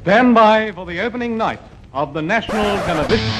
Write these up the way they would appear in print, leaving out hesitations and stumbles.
Stand by for the opening night of the national television.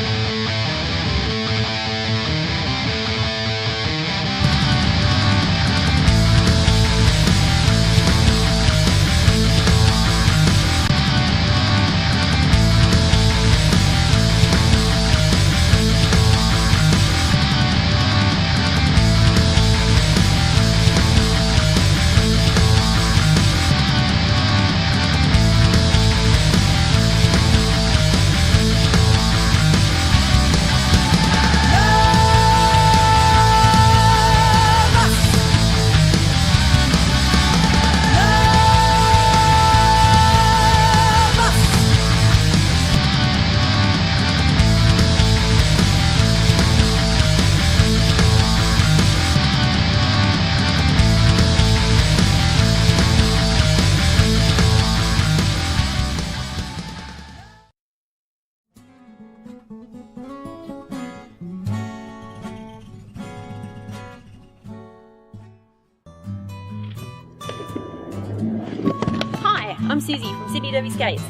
I'm Susie from GWhizz Skates.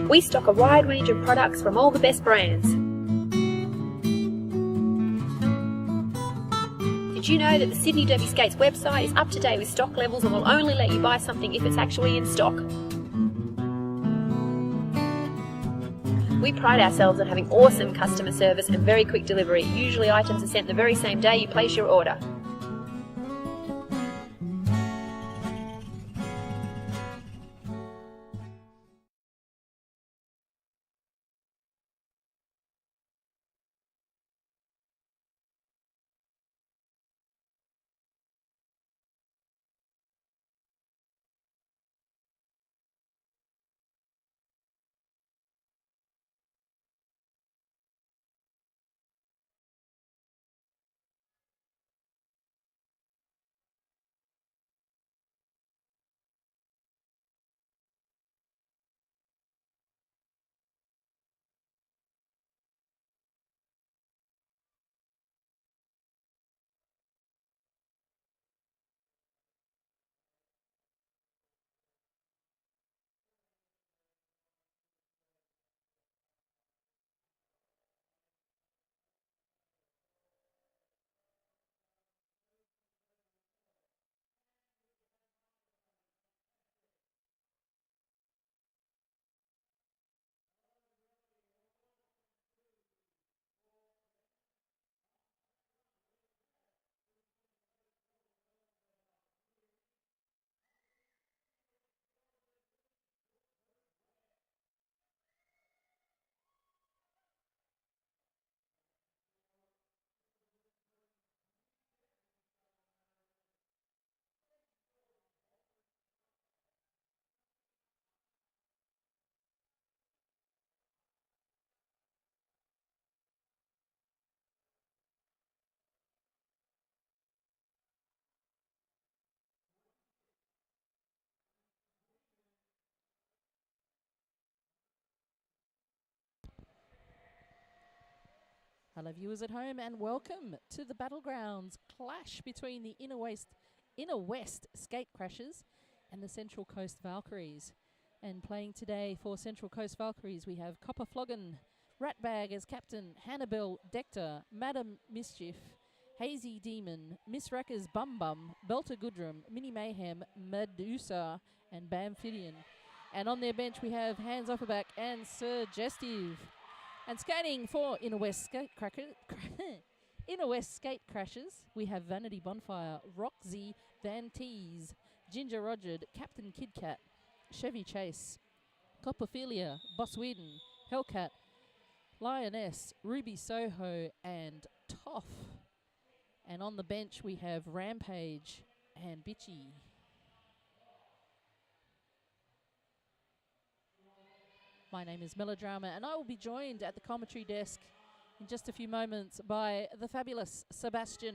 We stock a wide range of products from all the best brands. Did you know that the GWhizz Skates website is up to date with stock levels and will only let you buy something if it's actually in stock? We pride ourselves on having awesome customer service and very quick delivery. Usually items are sent the very same day you place your order. Hello viewers at home and welcome to the Battlegrounds clash between the Inner West Skatecrashers and the Central Coast Valkyries. And playing today for Central Coast Valkyries we have Copper Floggen, Ratbag as captain, Hannibal Dector, Madam Mischief, Hazy Demon, Miss Rackers Bum Bum, Belter Goodrum, Mini Mayhem, Medusa and Bamfidian. And on their bench we have Hands Offerback and Suggestive. And skating for Inner West Skatecrashers, we have Vanity Bonfire, Roxy Van Tees, Ginger Rogered, Captain Kid Cat, Chevy Chase, Copperphilia, Boss Whedon, Hellcat, Lioness, Ruby Soho, and Toff. And on the bench we have Rampage and Bitchy. My name is Melodrama and I will be joined at the commentary desk in just a few moments by the fabulous Sebastian.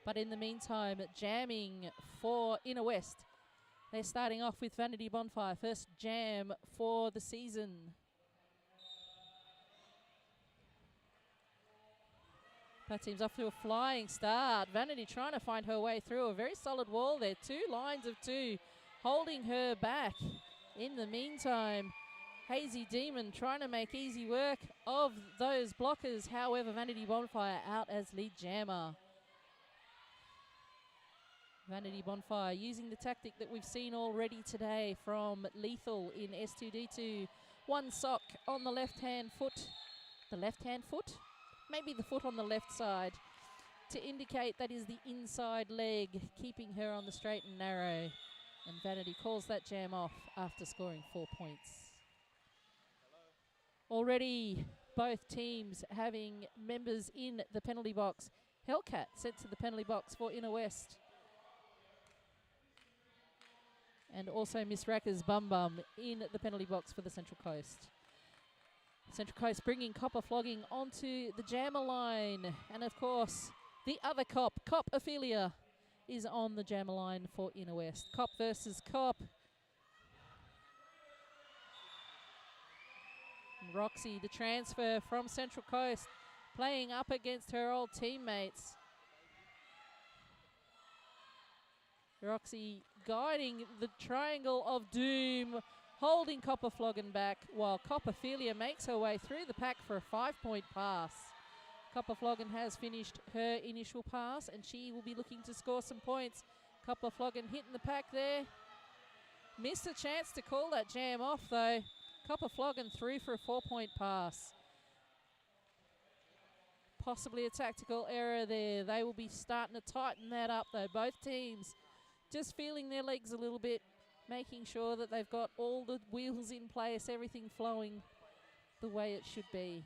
But in the meantime, jamming for Inner West. They're starting off with Vanity Bonfire, first jam for the season. That team's off to a flying start. Vanity trying to find her way through a very solid wall there. 2 lines of 2 holding her back. In the meantime, Hazy Demon trying to make easy work of those blockers. However, Vanity Bonfire out as lead jammer. Vanity Bonfire using the tactic that we've seen already today from Lethal in S2D2. One sock on the left-hand foot. The left-hand foot? Maybe the foot on the left side to indicate that is the inside leg, keeping her on the straight and narrow. And Vanity calls that jam off after scoring 4 points. Already both teams having members in the penalty box. Hellcat sent to the penalty box for Inner West. And also Miss Racker's Bum Bum in the penalty box for the Central Coast. Central Coast bringing Copper Flogging onto the jammer line. And of course, the other Cop, Cop Ophelia, is on the jammer line for Inner West. Cop versus Cop. And Roxy, the transfer from Central Coast, playing up against her old teammates. Roxy guiding the triangle of doom, holding Copper Flogging back while Copperphilia makes her way through the pack for a 5-point pass. Copper Flogging has finished her initial pass and she will be looking to score some points. Copper Flogging hitting the pack there. Missed a chance to call that jam off though. Copper Flogging through for a 4-point pass. Possibly a tactical error there. They will be starting to tighten that up though. Both teams just feeling their legs a little bit, making sure that they've got all the wheels in place, everything flowing the way it should be.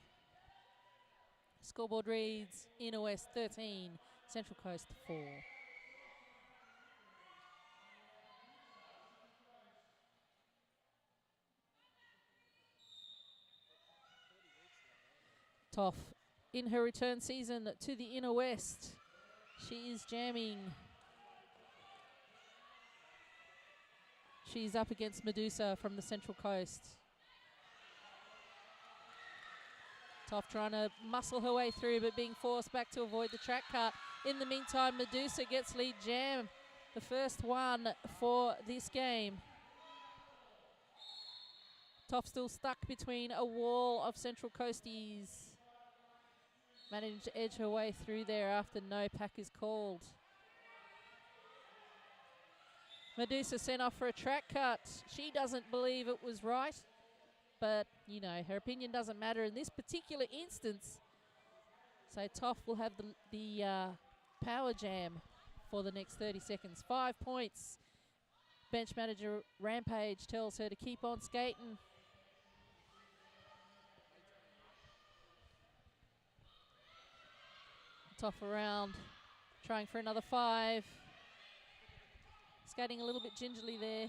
Scoreboard reads Inner West 13, Central Coast 4. Toff in her return season to the Inner West. She is jamming. She's up against Medusa from the Central Coast. Toff trying to muscle her way through, but being forced back to avoid the track cut. In the meantime, Medusa gets lead jam, the first one for this game. Toff still stuck between a wall of Central Coasties. Managed to edge her way through there after no pack is called. Medusa sent off for a track cut. She doesn't believe it was right, but, you know, her opinion doesn't matter in this particular instance. So Toff will have the power jam for the next 30 seconds. 5 points. Bench manager Rampage tells her to keep on skating. Toff around, trying for another 5. Skating a little bit gingerly there.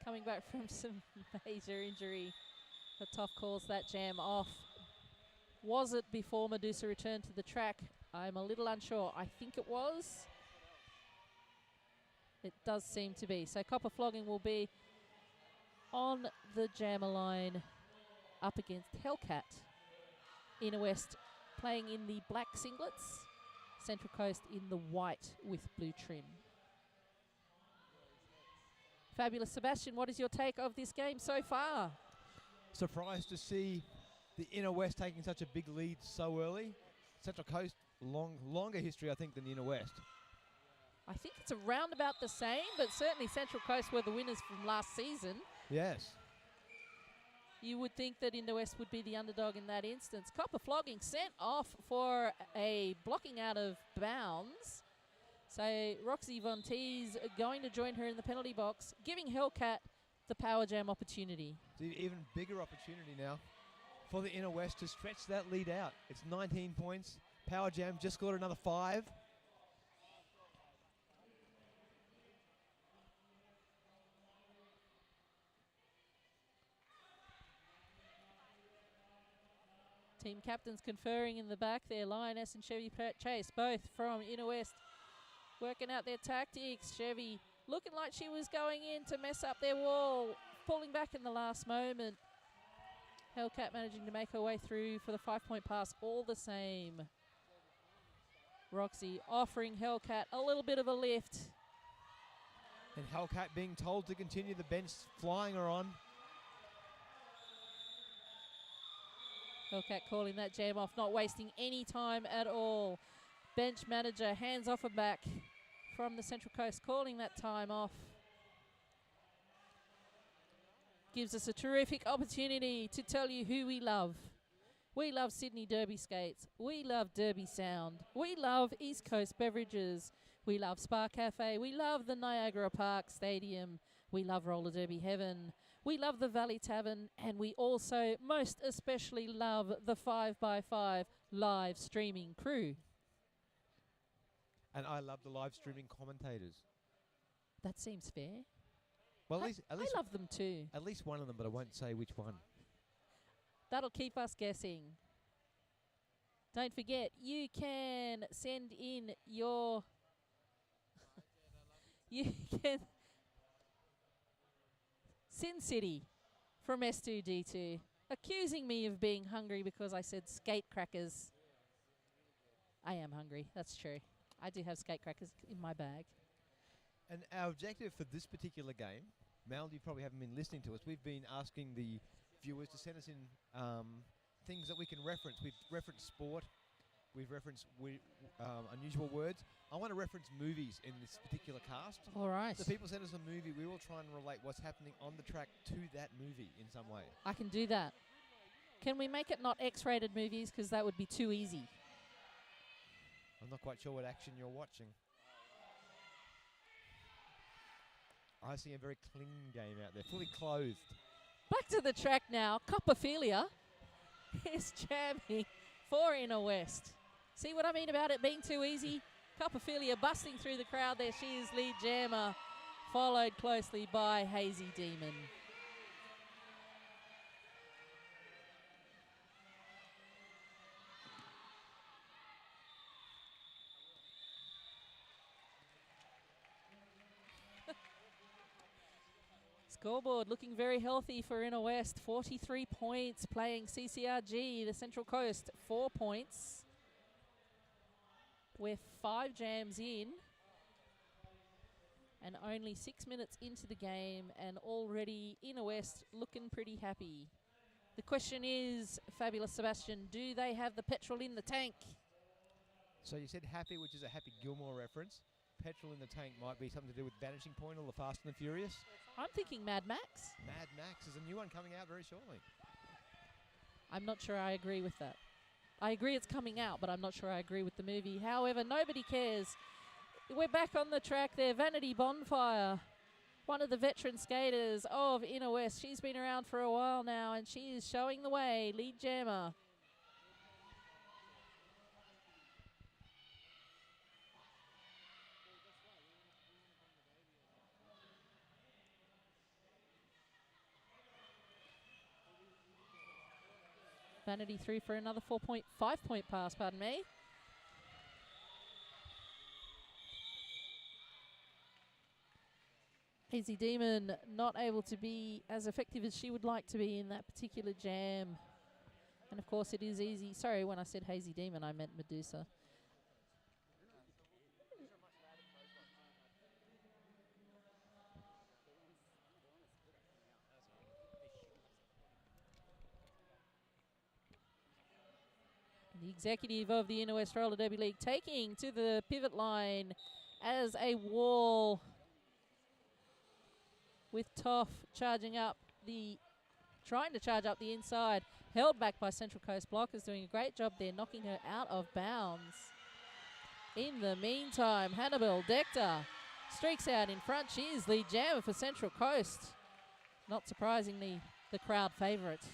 Coming back from some major injury. But Toff calls that jam off. Was it before Medusa returned to the track? I'm a little unsure. I think it was. It does seem to be. So Copper Flogging will be on the jammer line up against Hellcat. Inner West playing in the black singlets. Central Coast in the white with blue trim. Fabulous Sebastian, what is your take of this game so far? Surprised to see the Inner West taking such a big lead so early. Central Coast, longer history, I think, than the Inner West. I think it's around about the same, but certainly Central Coast were the winners from last season. Yes. You would think that Inner West would be the underdog in that instance. Copper Flogging sent off for a blocking out of bounds. So Roxy Von Tees going to join her in the penalty box, giving Hellcat the power jam opportunity. It's an even bigger opportunity now for the Inner West to stretch that lead out. It's 19 points. Power jam just scored another 5. Team captains conferring in the back there. Lioness and Chevy Chase, both from Inner West, working out their tactics. Chevy looking like she was going in to mess up their wall, pulling back in the last moment. Hellcat managing to make her way through for the 5-point pass all the same. Roxy offering Hellcat a little bit of a lift. And Hellcat being told to continue, the bench flying her on. Hellcat calling that jam off, not wasting any time at all. Bench manager hands off her back from the Central Coast, calling that time off. Gives us a terrific opportunity to tell you who we love. We love Sydney Derby Skates. We love Derby Sound. We love East Coast Beverages. We love Spa Cafe. We love the Niagara Park Stadium. We love Roller Derby Heaven. We love the Valley Tavern. And we also most especially love the 5x5 live streaming crew. And I love the live streaming commentators. That seems fair. Well, at least I love them too. At least one of them, but I won't say which one. That'll keep us guessing. Don't forget, you can send in your... you can... Sin City from S2D2 accusing me of being hungry because I said Skatecrashers. I am hungry, that's true. I do have Skatecrashers in my bag. And our objective for this particular game, Mel, you probably haven't been listening to us. We've been asking the viewers to send us in things that we can reference. We've referenced sport. We've referenced unusual words. I want to reference movies in this particular cast. All right. So people send us a movie. We will try and relate what's happening on the track to that movie in some way. I can do that. Can we make it not X-rated movies? Because that would be too easy. I'm not quite sure what action you're watching. I see a very clean game out there, fully clothed. Back to the track now. Copperphilia is jamming for Inner West. See what I mean about it being too easy? Copperphilia busting through the crowd there. She is lead jammer, followed closely by Hazy Demon. Scoreboard looking very healthy for Inner West. 43 points playing CCRG, the Central Coast, 4 points. We're 5 jams in and only 6 minutes into the game, and already Inner West looking pretty happy. The question is, Fabulous Sebastian, do they have the petrol in the tank? So you said happy, which is a Happy Gilmore reference. Petrol in the tank might be something to do with Vanishing Point or the Fast and the Furious. I'm thinking Mad Max. Mad Max is a new one coming out very shortly. I'm not sure I agree with that. I agree it's coming out, but I'm not sure I agree with the movie. However, nobody cares. We're back on the track there. Vanity Bonfire, one of the veteran skaters of Inner West. She's been around for a while now, and she is showing the way. Lead jammer. Vanity through for another 5-point pass, pardon me. Hazy Demon not able to be as effective as she would like to be in that particular jam. And of course it is easy. Sorry, when I said Hazy Demon, I meant Medusa. The executive of the Inner West Roller Derby League taking to the pivot line as a wall, with Toff trying to charge up the inside, held back by Central Coast Blockers, doing a great job there, knocking her out of bounds. In the meantime, Hannibal Dector streaks out in front. She is lead jammer for Central Coast. Not surprisingly, the crowd favourite.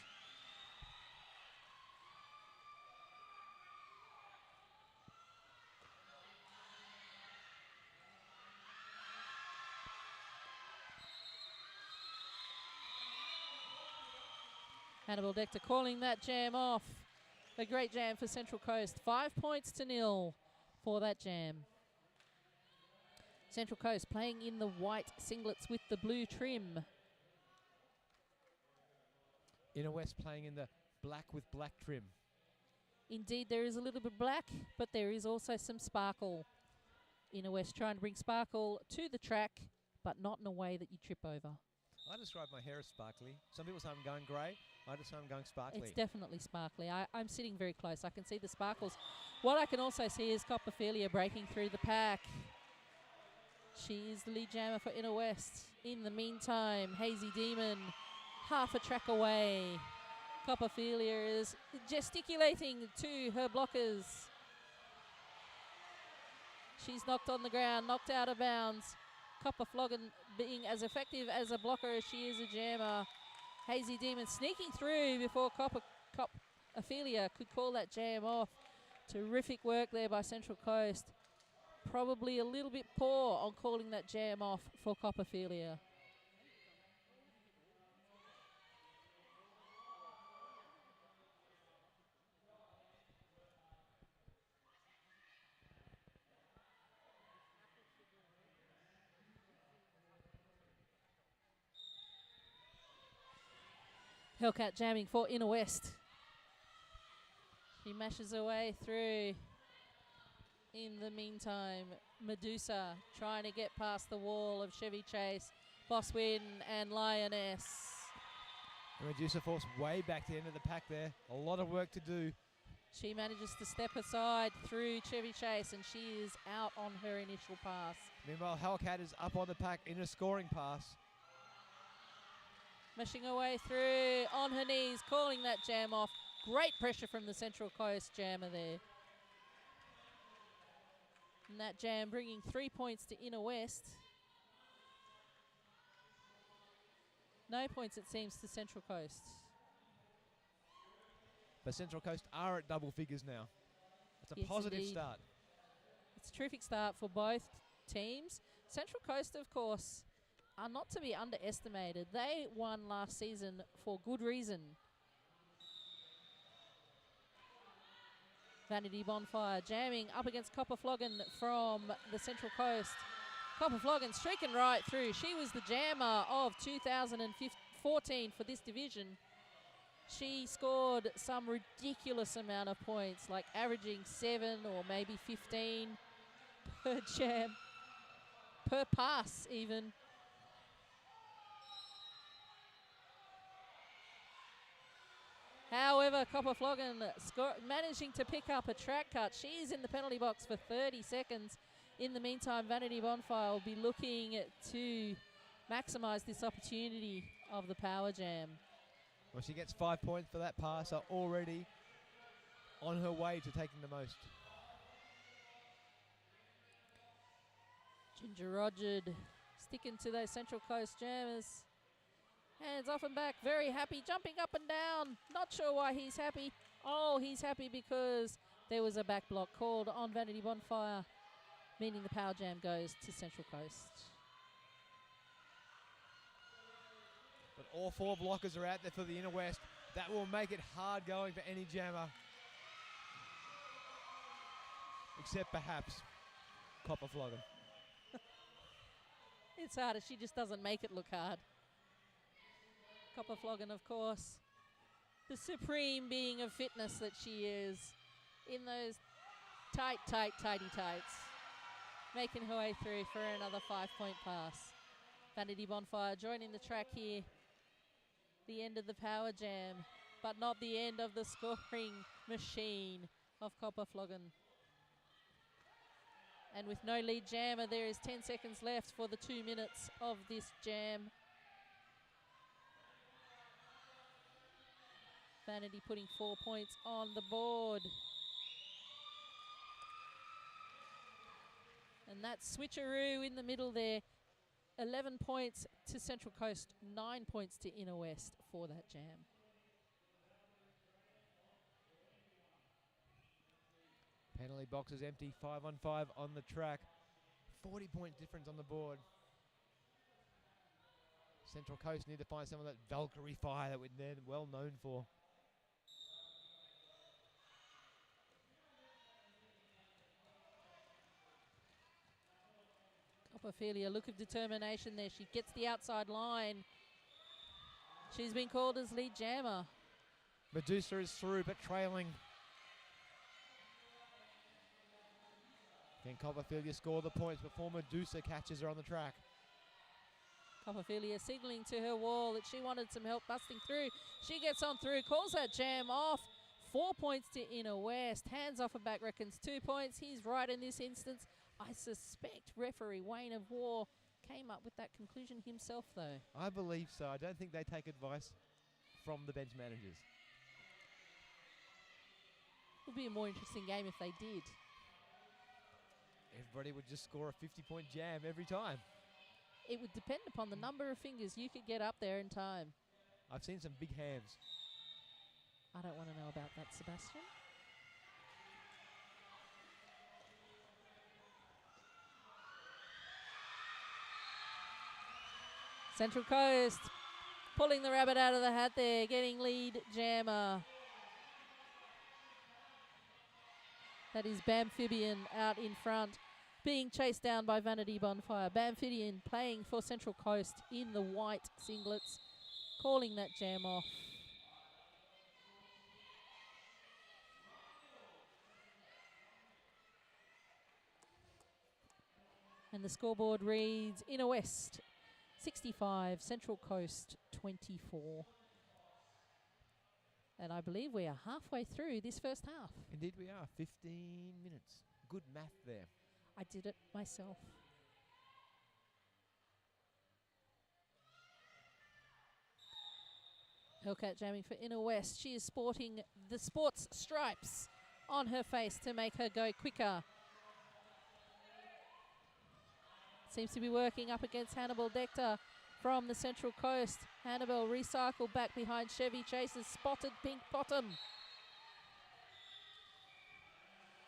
Hannibal Dector calling that jam off. A great jam for Central Coast. 5 points to 0 for that jam. Central Coast playing in the white singlets with the blue trim. Inner West playing in the black with black trim. Indeed, there is a little bit black, but there is also some sparkle. Inner West trying to bring sparkle to the track but not in a way that you trip over. I describe my hair as sparkly. Some people say I'm going grey. I just say I'm going sparkly. It's definitely sparkly. I'm sitting very close. I can see the sparkles. What I can also see is Copperphilia breaking through the pack. She is the lead jammer for Inner West. In the meantime, Hazy Demon half a track away. Copperphilia is gesticulating to her blockers. She's knocked on the ground, knocked out of bounds. Copperflogan being as effective as a blocker as she is a jammer. Hazy Demon sneaking through before Copperphilia could call that jam off. Terrific work there by Central Coast. Probably a little bit poor on calling that jam off for Copperphilia. Hellcat jamming for Inner West. She mashes her way through. In the meantime, Medusa trying to get past the wall of Chevy Chase, Bosswin and Lioness. And Medusa forced way back to the end of the pack there. A lot of work to do. She manages to step aside through Chevy Chase, and she is out on her initial pass. Meanwhile, Hellcat is up on the pack in a scoring pass. Mashing her way through on her knees, calling that jam off. Great pressure from the Central Coast jammer there. And that jam bringing 3 points to Inner West. No points, it seems, to Central Coast. But Central Coast are at double figures now. It's a positive indeed. start. It's a terrific start for both teams. Central Coast, of course, are not to be underestimated. They won last season for good reason. Vanity Bonfire jamming up against Copperflogan from the Central Coast. Copperflogan streaking right through. She was the jammer of 2014 for this division. She scored some ridiculous amount of points, like averaging 7 or maybe 15 per jam, per pass even. However, Copperflogan managing to pick up a track cut. She's in the penalty box for 30 seconds. In the meantime, Vanity Bonfire will be looking to maximise this opportunity of the power jam. Well, she gets 5 points for that pass, are already on her way to taking the most. Ginger Rogered sticking to those Central Coast jammers. Hands off and back, very happy, jumping up and down. Not sure why he's happy. Oh, he's happy because there was a back block called on Vanity Bonfire, meaning the power jam goes to Central Coast. But all 4 blockers are out there for the Inner West. That will make it hard going for any jammer. Except perhaps Copperflogan. It's harder, she just doesn't make it look hard. Copperflogan, of course, the supreme being of fitness that she is, in those tighty tights, making her way through for another 5-point pass. Vanity Bonfire joining the track here. The end of the power jam, but not the end of the scoring machine of Copperflogan. And with no lead jammer, there is 10 seconds left for the 2 minutes of this jam. Vanity putting 4 points on the board. And that switcheroo in the middle there. 11 points to Central Coast, 9 points to Inner West for that jam. Penalty box is empty, 5 on 5 on the track. 40-point difference on the board. Central Coast need to find some of that Valkyrie fire that they're well known for. Copperphilia, look of determination there. She gets the outside line. She's been called as lead jammer. Medusa is through, but trailing. Can Copperphilia score the points before Medusa catches her on the track? Copperfilia signalling to her wall that she wanted some help busting through. She gets on through, calls that jam off. 4 points to Inner West. Hands off her back reckons 2 points. He's right in this instance. I suspect referee Wayne of War came up with that conclusion himself, though. I believe so. I don't think they take advice from the bench managers. It would be a more interesting game if they did. Everybody would just score a 50-point jam every time. It would depend upon the number of fingers you could get up there in time. I've seen some big hams. I don't want to know about that, Sebastian. Central Coast pulling the rabbit out of the hat there, getting lead jammer. That is Bamphibian out in front, being chased down by Vanity Bonfire. Bamphibian playing for Central Coast in the white singlets, calling that jam off. And the scoreboard reads Inner West 65, Central Coast 24. And I believe we are halfway through this first half. Indeed we are. 15 minutes. Good math there. I did it myself. Hellcat jamming for Inner West. She is sporting the sports stripes on her face to make her go quicker. Seems to be working up against Hannibal Dector from the Central Coast. Hannibal recycled back behind Chevy Chase's spotted pink bottom.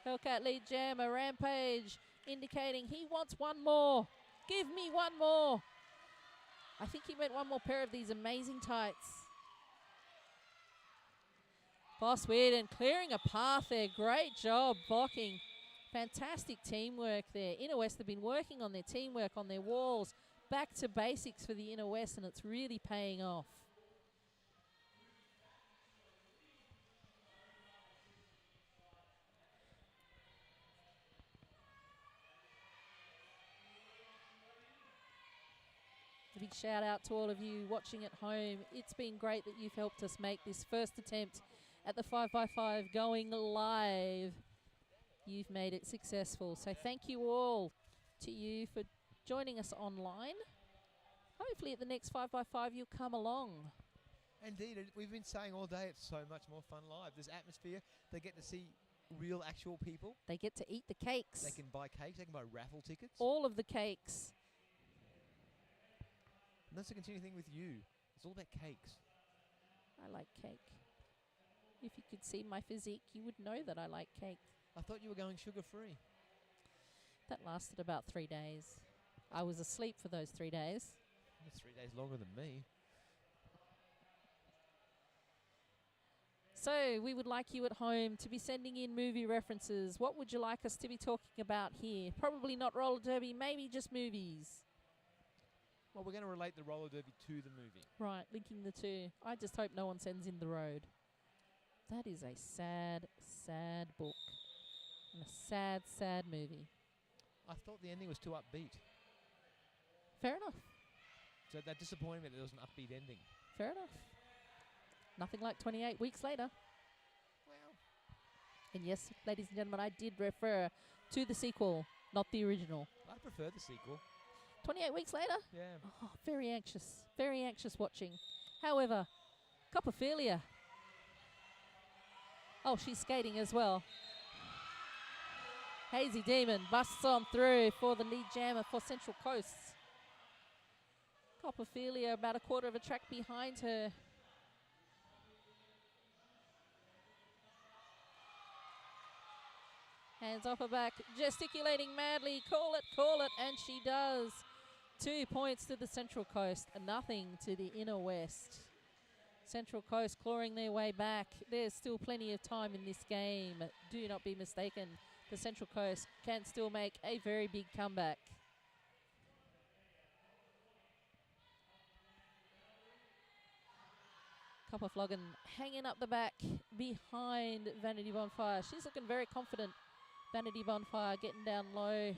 Hellcat lead jammer, Rampage, indicating he wants one more. Give me one more. I think he meant one more pair of these amazing tights. Boss Weirden clearing a path there. Great job blocking. Fantastic teamwork there. Inner West have been working on their teamwork on their walls. Back to basics for the Inner West, and it's really paying off. A big shout out to all of you watching at home. It's been great that you've helped us make this first attempt at the 5x5 going live. You've made it successful. So thank you all to you for joining us online. Hopefully at the next 5x5 you'll come along. Indeed, we've been saying all day it's so much more fun live. There's atmosphere. They get to see real, actual people. They get to eat the cakes. They can buy cakes. They can buy raffle tickets. All of the cakes. And that's the continuing thing with you. It's all about cakes. I like cake. If you could see my physique, you would know that I like cake. I thought you were going sugar-free. That lasted about 3 days. I was asleep for those 3 days. That's 3 days longer than me. So we would like you at home to be sending in movie references. What would you like us to be talking about here? Probably not roller derby, maybe just movies. Well, we're going to relate the roller derby to the movie. Right, linking the two. I just hope no one sends in The Road. That is a sad, sad book. And a sad, sad movie. I thought the ending was too upbeat. Fair enough. So that disappointed me that there was an upbeat ending. Fair enough. Nothing like 28 weeks later. Well, And yes, ladies and gentlemen, I did refer to the sequel, not the original. I prefer the sequel. 28 weeks later? Yeah. Oh, very anxious watching. However, Copperfilia. Oh, she's skating as well. Hazy Demon busts on through for the lead jammer for Central Coast. Copperfilia about a quarter of a track behind her. Hands off her back, gesticulating madly. Call it, and she does. 2 points to the Central Coast, and nothing to the Inner West. Central Coast clawing their way back. There's still plenty of time in this game. Do not be mistaken. The Central Coast can still make a very big comeback. Copperflogan hanging up the back behind Vanity Bonfire. She's looking very confident. Vanity Bonfire getting down low.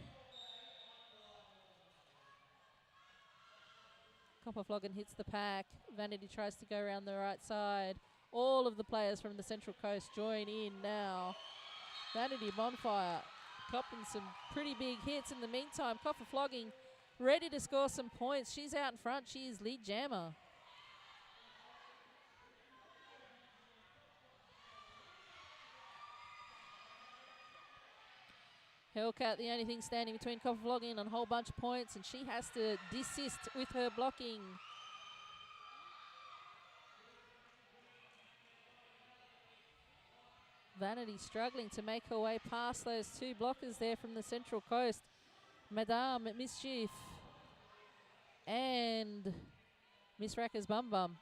Copperfloggen hits the pack. Vanity tries to go around the right side. All of the players from the Central Coast join in now. Vanity Bonfire copping some pretty big hits. In the meantime, Copperfloggen ready to score some points. She's out in front. She is lead jammer. Hellcat, the only thing standing between Copperfloggen and a whole bunch of points, and she has to desist with her blocking. Vanity struggling to make her way past those two blockers there from the Central Coast. Madame Mischief and Miss Racker's Bum Bum.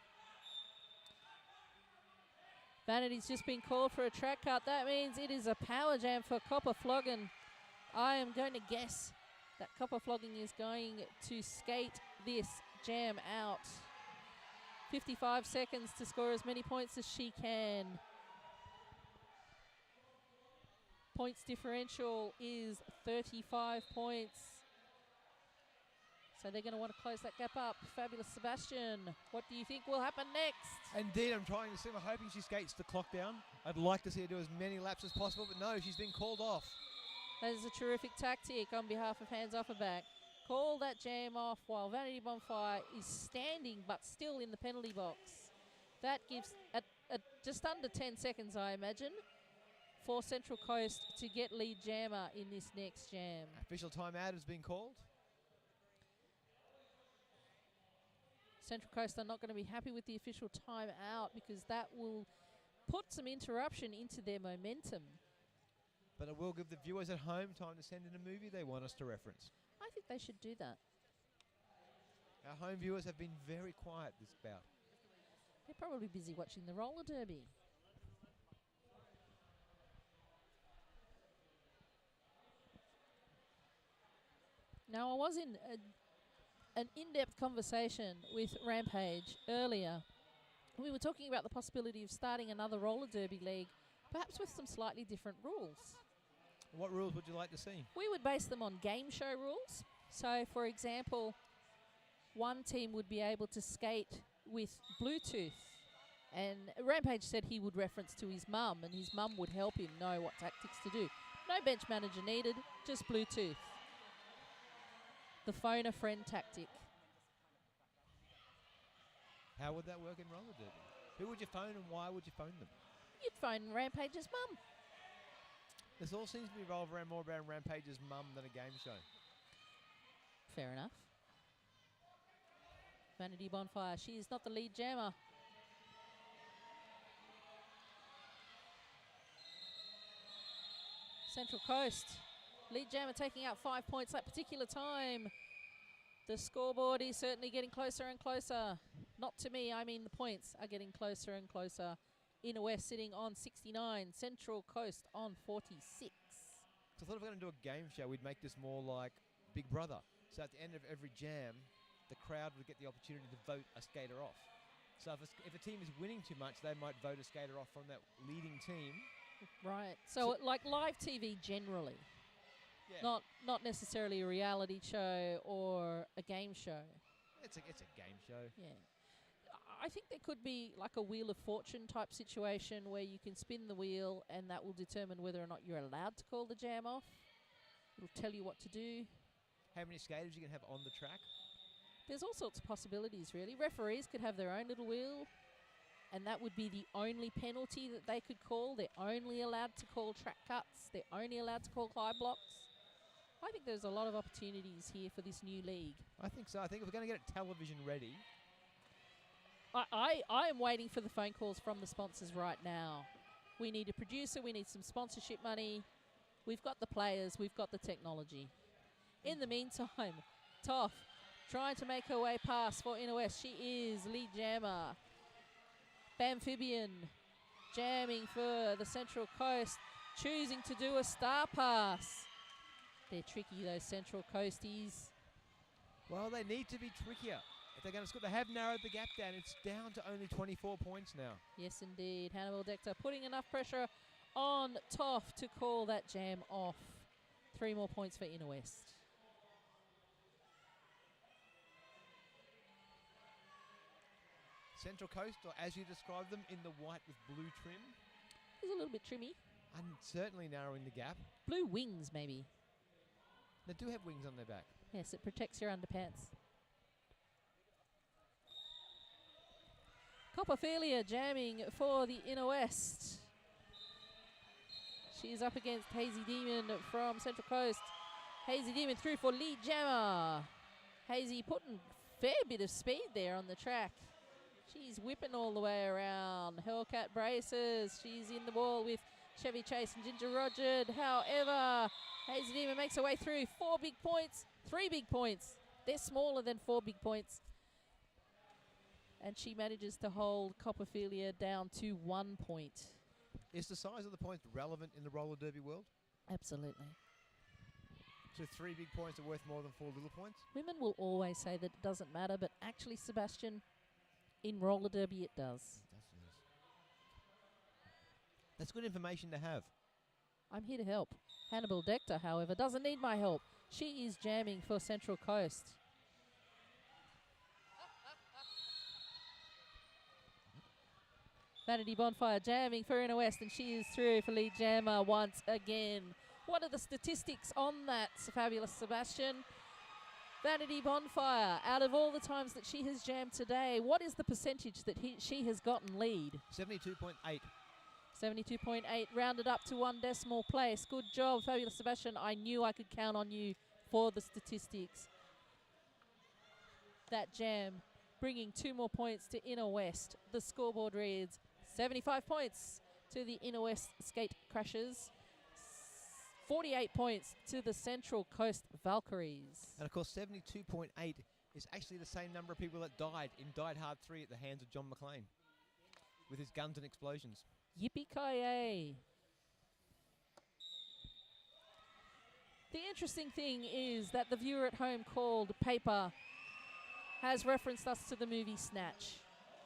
Vanity's just been called for a track cut. That means it is a power jam for Copperfloggen. I am going to guess that Copperfloggen is going to skate this jam out. 55 seconds to score as many points as she can. Points differential is 35 points. So they're going to want to close that gap up. Fabulous Sebastian, what do you think will happen next? Indeed, I'm trying to see. I'm hoping she skates the clock down. I'd like to see her do as many laps as possible, but no, she's been called off. That is a terrific tactic on behalf of Hands Off Her Back. Call that jam off while Vanity Bonfire is standing but still in the penalty box. That gives at just under 10 seconds, I imagine, for Central Coast to get lead jammer in this next jam. Official timeout has been called. Central Coast are not going to be happy with the official timeout because that will put some interruption into their momentum. But it will give the viewers at home time to send in a movie they want us to reference. I think they should do that. Our home viewers have been very quiet this bout. They're probably busy watching the roller derby. Now, I was in an in-depth conversation with Rampage earlier. We were talking about the possibility of starting another roller derby league, perhaps with some slightly different rules. What rules would you like to see? We would base them on game show rules. So, for example, one team would be able to skate with Bluetooth. And Rampage said he would reference to his mum, and his mum would help him know what tactics to do. No bench manager needed, just Bluetooth. The phone a friend tactic. How would that work in roller derby? Who would you phone and why would you phone them? You'd phone Rampage's mum. This all seems to revolve around more around Rampage's mum than a game show. Fair enough. Vanity Bonfire, she is not the lead jammer. Central Coast, lead jammer taking out 5 points that particular time. The scoreboard is certainly getting closer and closer. Not to me, I mean the points are getting closer and closer. Inner West sitting on 69, Central Coast on 46. So I thought if we're going to do a game show, we'd make this more like Big Brother. So at the end of every jam, the crowd would get the opportunity to vote a skater off. So if a team is winning too much, they might vote a skater off from that leading team. Right. So like live TV generally. Yeah. Not necessarily a reality show or a game show. It's a game show. Yeah. I think there could be like a Wheel of Fortune type situation where you can spin the wheel and that will determine whether or not you're allowed to call the jam off. It'll tell you what to do. How many skaters you can have on the track? There's all sorts of possibilities, really. Referees could have their own little wheel, and that would be the only penalty that they could call. They're only allowed to call track cuts. They're only allowed to call high blocks. I think there's a lot of opportunities here for this new league. I think so. I think if we're going to get it television ready. I am waiting for the phone calls from the sponsors right now. We need a producer. We need some sponsorship money. We've got the players. We've got the technology. In the meantime, Toff trying to make her way past for Inner West. She is lead jammer. Amphibian jamming for the Central Coast, choosing to do a star pass. They're tricky, those Central Coasties. Well, they need to be trickier. If they're going to score, they have narrowed the gap down. It's down to only 24 points now. Yes, indeed. Hannibal Dector putting enough pressure on Toff to call that jam off. 3 more points for Inner West. Central Coast, or as you describe them, in the white with blue trim. It's a little bit trimmy. And certainly narrowing the gap. Blue wings, maybe. They do have wings on their back. Yes, it protects your underpants. Copperfilia jamming for the Inner West. She's up against Hazy Demon from Central Coast. Hazy Demon through for lead jammer. Hazy putting fair bit of speed there on the track. She's whipping all the way around. Hellcat braces. She's in the wall with Chevy Chase and Ginger Roger. However, Hazy Demon makes her way through. 4 big points, 3 big points. They're smaller than 4 big points. And she manages to hold Copperfilia down to 1 point. Is the size of the points relevant in the roller derby world? Absolutely. So 3 big points are worth more than 4 little points? Women will always say that it doesn't matter, but actually, Sebastian, in roller derby it does. That's good information to have. I'm here to help. Hannibal Dector, however, doesn't need my help. She is jamming for Central Coast. Vanity Bonfire jamming for Inner West, and she is through for lead jammer once again. What are the statistics on that, fabulous Sebastian? Vanity Bonfire, out of all the times that she has jammed today, what is the percentage that she has gotten lead? 72.8. 72.8, rounded up to 1 decimal place. Good job, fabulous Sebastian. I knew I could count on you for the statistics. That jam bringing 2 more points to Inner West. The scoreboard reads 75 points to the Inner West Skatecrashers. 48 points to the Central Coast Valkyries. And of course, 72.8 is actually the same number of people that died in Die Hard 3 at the hands of John McClane with his guns and explosions. Yippee-ki-yay. The interesting thing is that the viewer at home called Paper has referenced us to the movie Snatch.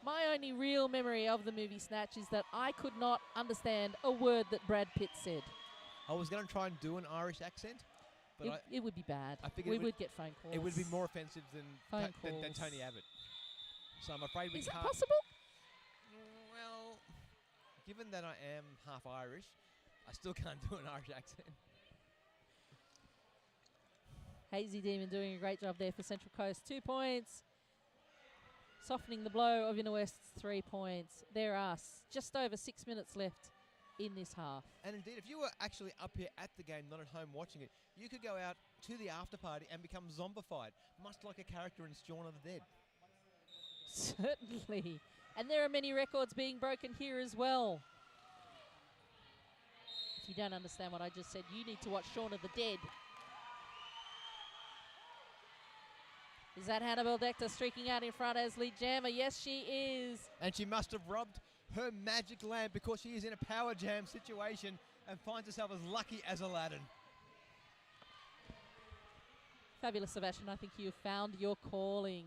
My only real memory of the movie Snatch is that I could not understand a word that Brad Pitt said. I was going to try and do an Irish accent, but It would be bad. I figured We would get phone calls. it would be more offensive than Phone Tony Abbott. So I'm afraid we Is can't. that possible? Well, given that I am half Irish, I still can't do an Irish accent. Hazy Demon doing a great job there for Central Coast. 2 points. Softening the blow of Inner West's 3 points. There are just over 6 minutes left in this half. And indeed, if you were actually up here at the game, not at home watching it, you could go out to the after party and become zombified, much like a character in Shaun of the Dead. Certainly. And there are many records being broken here as well. If you don't understand what I just said, you need to watch Shaun of the Dead. Is that Hannibal Dector streaking out in front as lead jammer? Yes, she is. And she must have rubbed her magic lamp because she is in a power jam situation and finds herself as lucky as Aladdin. Fabulous, Sebastian. I think you found your calling.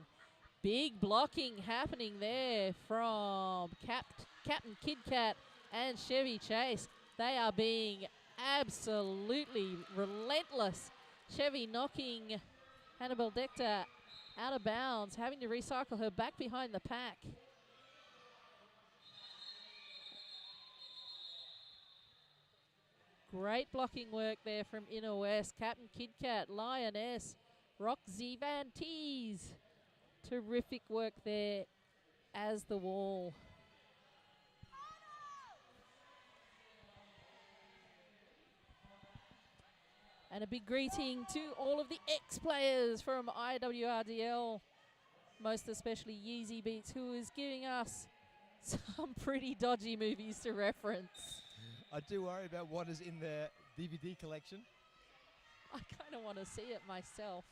Big blocking happening there from Captain Kid Cat and Chevy Chase. They are being absolutely relentless. Chevy knocking Hannibal Dector out of bounds, having to recycle her back behind the pack. Great blocking work there from Inner West. Captain Kid Cat, Lioness, Roxy Van Tees. Terrific work there as the wall. And a big greeting to all of the ex-players from IWRDL, most especially Yeezy Beats, who is giving us some pretty dodgy movies to reference. I do worry about what is in their DVD collection. I kind of want to see it myself.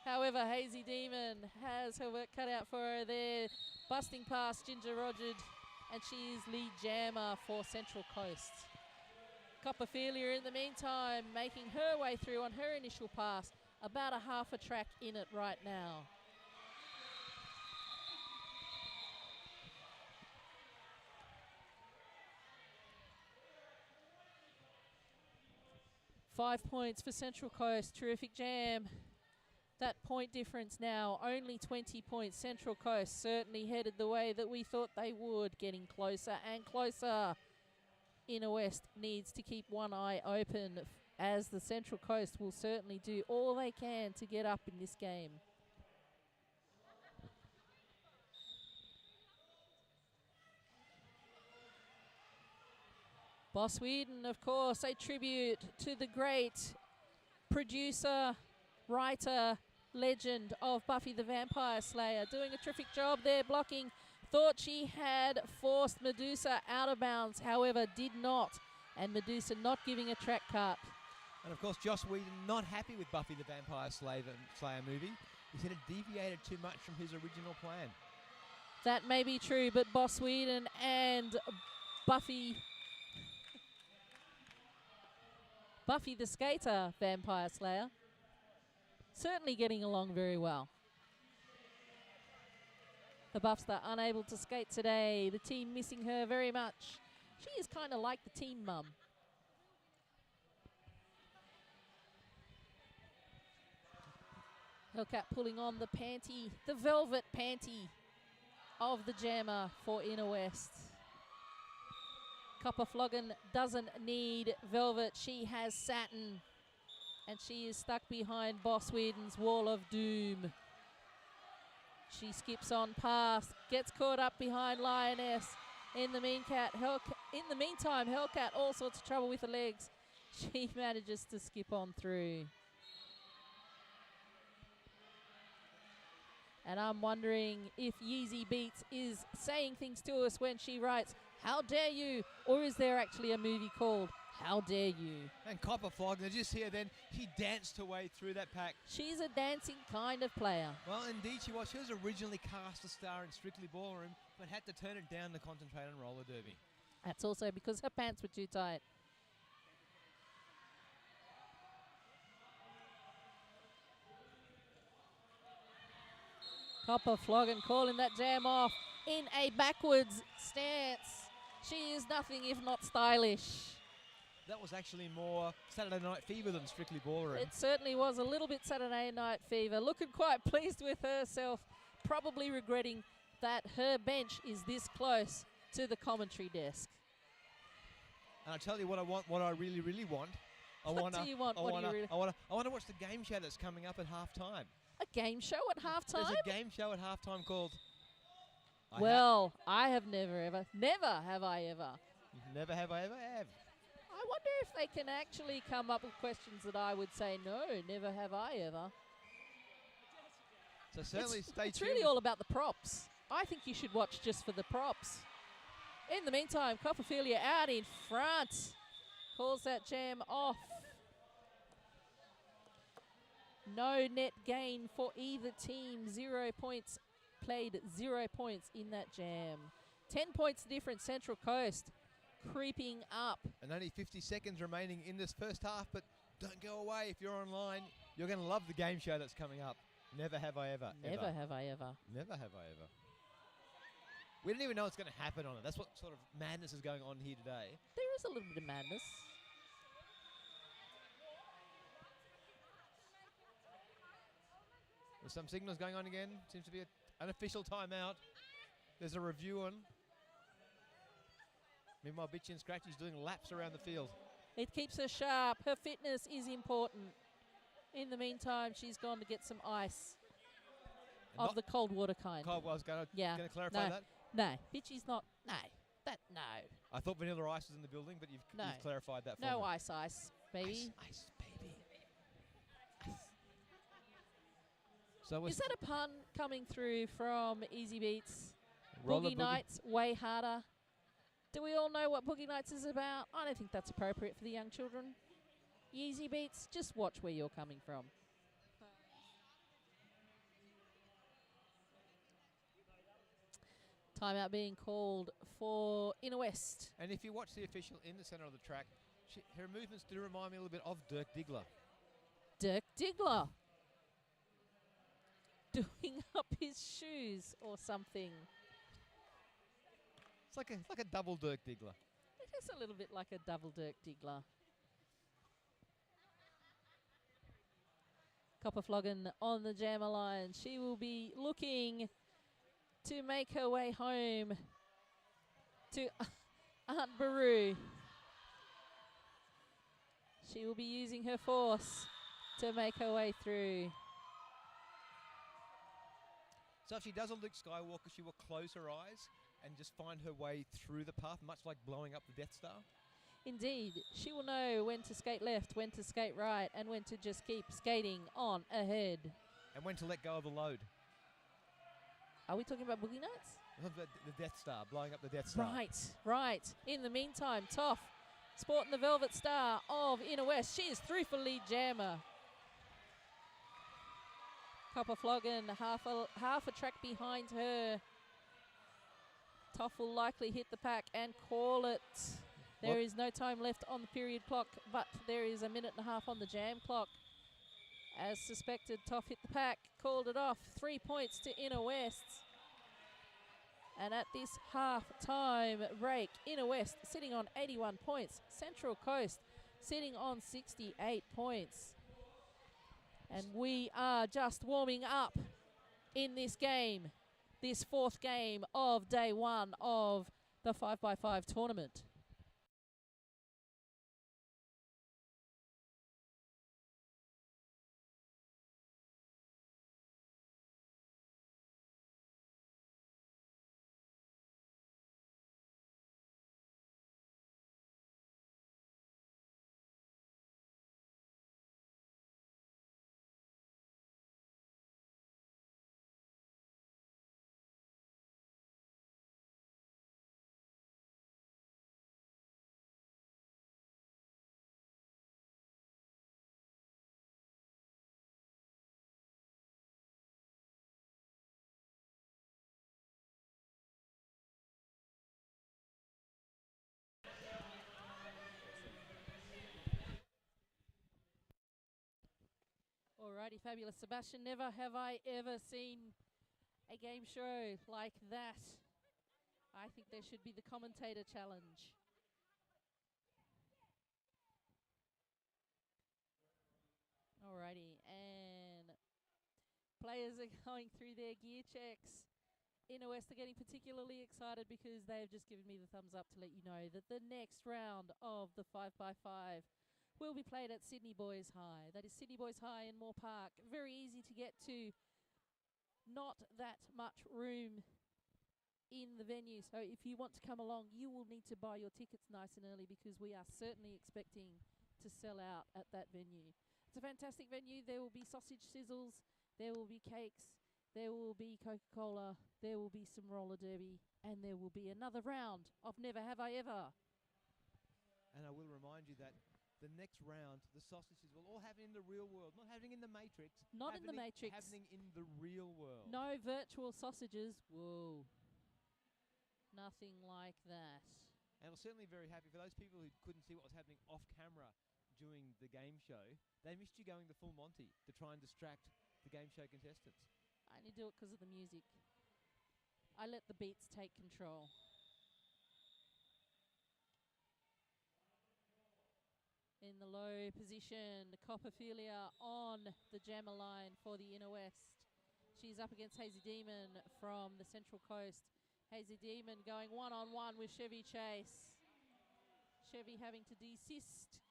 However, Hazy Demon has her work cut out for her there, busting past Ginger Roger, and she is lead jammer for Central Coast. Copperfilia in the meantime making her way through on her initial pass, about a half a track in it right now. Five points for Central Coast. Terrific jam. That point difference now, only 20 points. Central Coast certainly headed the way that we thought they would, getting closer and closer. Inner West needs to keep one eye open, as the Central Coast will certainly do all they can to get up in this game. Boss Whedon, of course, a tribute to the great producer, writer, legend of Buffy the Vampire Slayer, doing a terrific job there blocking. Thought she had forced Medusa out of bounds, however did not, and Medusa not giving a track cut. And of course, Joss Whedon not happy with Buffy the Vampire Slayer movie. He said it deviated too much from his original plan. That may be true, but Boss Whedon and Buffy the Skater Vampire Slayer certainly getting along very well. The Buffs are unable to skate today. The team missing her very much. She is kind of like the team mum. Hellcat pulling on the panty, the velvet panty of the jammer for Inner West. Copper Floggin doesn't need velvet. She has satin. And she is stuck behind Boss Whedon's wall of doom. She skips on past, gets caught up behind Lioness. In the meantime, Hellcat, all sorts of trouble with the legs. She manages to skip on through. And I'm wondering if Yeezy Beats is saying things to us when she writes, "How dare you?" Or is there actually a movie called How Dare You? And Copper Floggin, just here then, she danced her way through that pack. She's a dancing kind of player. Well, indeed she was. She was originally cast a star in Strictly Ballroom, but had to turn it down to concentrate on roller derby. That's also because her pants were too tight. Copper Floggin calling that jam off in a backwards stance. She is nothing if not stylish. That was actually more Saturday Night Fever than Strictly Ballroom. It certainly was a little bit Saturday Night Fever. Looking quite pleased with herself, probably regretting that her bench is this close to the commentary desk. And I tell you what I want, what I really, really want. What do you want? What do you really? I want to watch the game show that's coming up at halftime. A game show at halftime? There's a game show at halftime called... I have never have I ever. Never have I ever have. I wonder if they can actually come up with questions that I would say, no, never have I ever. So certainly stay tuned. It's really all about the props. I think you should watch just for the props. In the meantime, Copperfilia out in front. Calls that jam off. No net gain for either team. 0 points played, 0 points in that jam. 10 points difference, Central Coast creeping up. And only 50 seconds remaining in this first half, but don't go away if you're online. You're going to love the game show that's coming up. Never have I ever. Never have I ever. Never have I ever. We don't even know what's going to happen on it. That's what sort of madness is going on here today. There is a little bit of madness. There's some signals going on again. Seems to be an unofficial timeout. There's a review on. Meanwhile, Bitchy and Scratchy's doing laps around the field. It keeps her sharp. Her fitness is important. In the meantime, she's gone to get some ice. Of the cold water kind. I was going to clarify that. No, Bitchy's not. No. I thought Vanilla Ice was in the building, but you've clarified that for me. No ice, baby. Ice, baby. Ice. So is that a pun coming through from Easy Beats? Boogie Nights, way harder. Do we all know what Boogie Nights is about? I don't think that's appropriate for the young children. Easy Beats, just watch where you're coming from. Timeout being called for Inner West. And if you watch the official in the centre of the track, her movements do remind me a little bit of Dirk Diggler. Dirk Diggler. Doing up his shoes or something. It's like a double Dirk Diggler. It is a little bit like a double Dirk Diggler. Copperflogan on the jammer line. She will be looking to make her way home to Aunt Baru. She will be using her force to make her way through. So if she does a Luke Skywalker, she will close her eyes and just find her way through the path, much like blowing up the Death Star. Indeed, she will know when to skate left, when to skate right, and when to just keep skating on ahead. And when to let go of the load. Are we talking about Boogie Nights? The Death Star, blowing up the Death Star. Right. In the meantime, Toff, sporting the Velvet Star of Inner West. She is through for lead jammer. Copperflogan half a track behind her. Toff will likely hit the pack and call it. There is no time left on the period clock, but there is a minute and a half on the jam clock. As suspected, Toff hit the pack, called it off. 3 points to Inner West. And at this half-time break, Inner West sitting on 81 points. Central Coast sitting on 68 points. And we are just warming up in this game, this fourth game of day one of the 5x5 tournament. Alrighty, fabulous. Sebastian, never have I ever seen a game show like that. I think there should be the commentator challenge. Alrighty, and players are going through their gear checks. Inner West are getting particularly excited because they've just given me the thumbs up to let you know that the next round of the 5x5 will be played at Sydney Boys High. That is Sydney Boys High in Moore Park. Very easy to get to. Not that much room in the venue. So if you want to come along, you will need to buy your tickets nice and early because we are certainly expecting to sell out at that venue. It's a fantastic venue. There will be sausage sizzles. There will be cakes. There will be Coca-Cola. There will be some roller derby. And there will be another round of Never Have I Ever. And I will remind you that the next round, the sausages will all happen in the real world, not happening in the Matrix. Not in the Matrix. Happening in the real world. No virtual sausages. Whoa. Nothing like that. And we're certainly very happy for those people who couldn't see what was happening off camera during the game show. They missed you going the full Monty to try and distract the game show contestants. I only do it because of the music. I let the beats take control. In the low position, Copperphilia on the jammer line for the Inner West. She's up against Hazy Demon from the Central Coast. Hazy Demon going one-on-one with Chevy Chase. Chevy having to desist.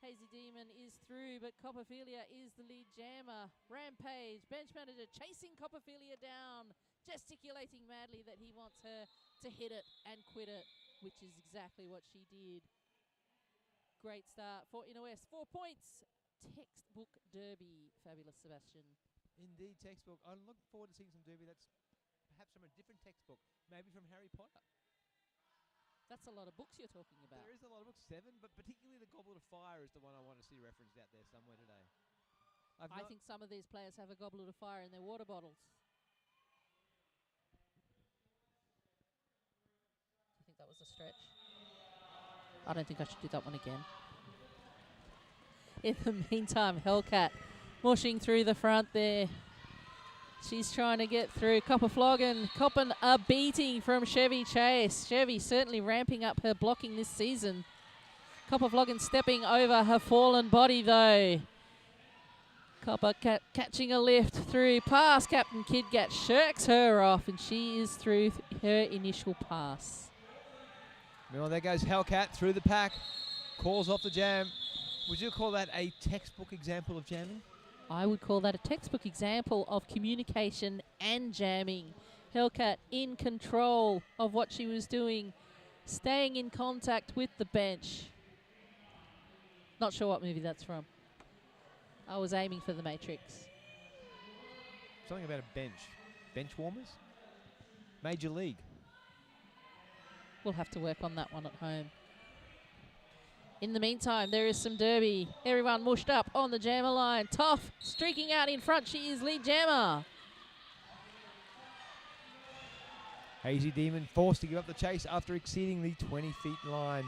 Hazy Demon is through, but Copperphilia is the lead jammer. Rampage, bench manager, chasing Copperphilia down, gesticulating madly that he wants her to hit it and quit it, which is exactly what she did. Great start for Inner West. 4 points. Textbook derby. Fabulous, Sebastian. Indeed, textbook. I'm looking forward to seeing some derby that's perhaps from a different textbook, maybe from Harry Potter. That's a lot of books you're talking about. There is a lot of books, 7, but particularly the Goblet of Fire is the one I want to see referenced out there somewhere today. I think some of these players have a Goblet of Fire in their water bottles. I think that was a stretch. I don't think I should do that one again. In the meantime, Hellcat mushing through the front there. She's trying to get through. Copperflogan copping a beating from Chevy Chase. Chevy certainly ramping up her blocking this season. Copperflogan stepping over her fallen body though. Copper catching a lift through pass. Captain Kidgat shirks her off, and she is through her initial pass. Well, there goes Hellcat through the pack. Calls off the jam. Would you call that a textbook example of jamming? I would call that a textbook example of communication and jamming. Hellcat in control of what she was doing, staying in contact with the bench. Not sure what movie that's from. I was aiming for The Matrix. Something about a bench. Bench warmers? Major League. We'll have to work on that one at home. In the meantime, there is some derby. Everyone mushed up on the jammer line. Toff streaking out in front. She is lead jammer. Hazy Demon forced to give up the chase after exceeding the 20 feet line.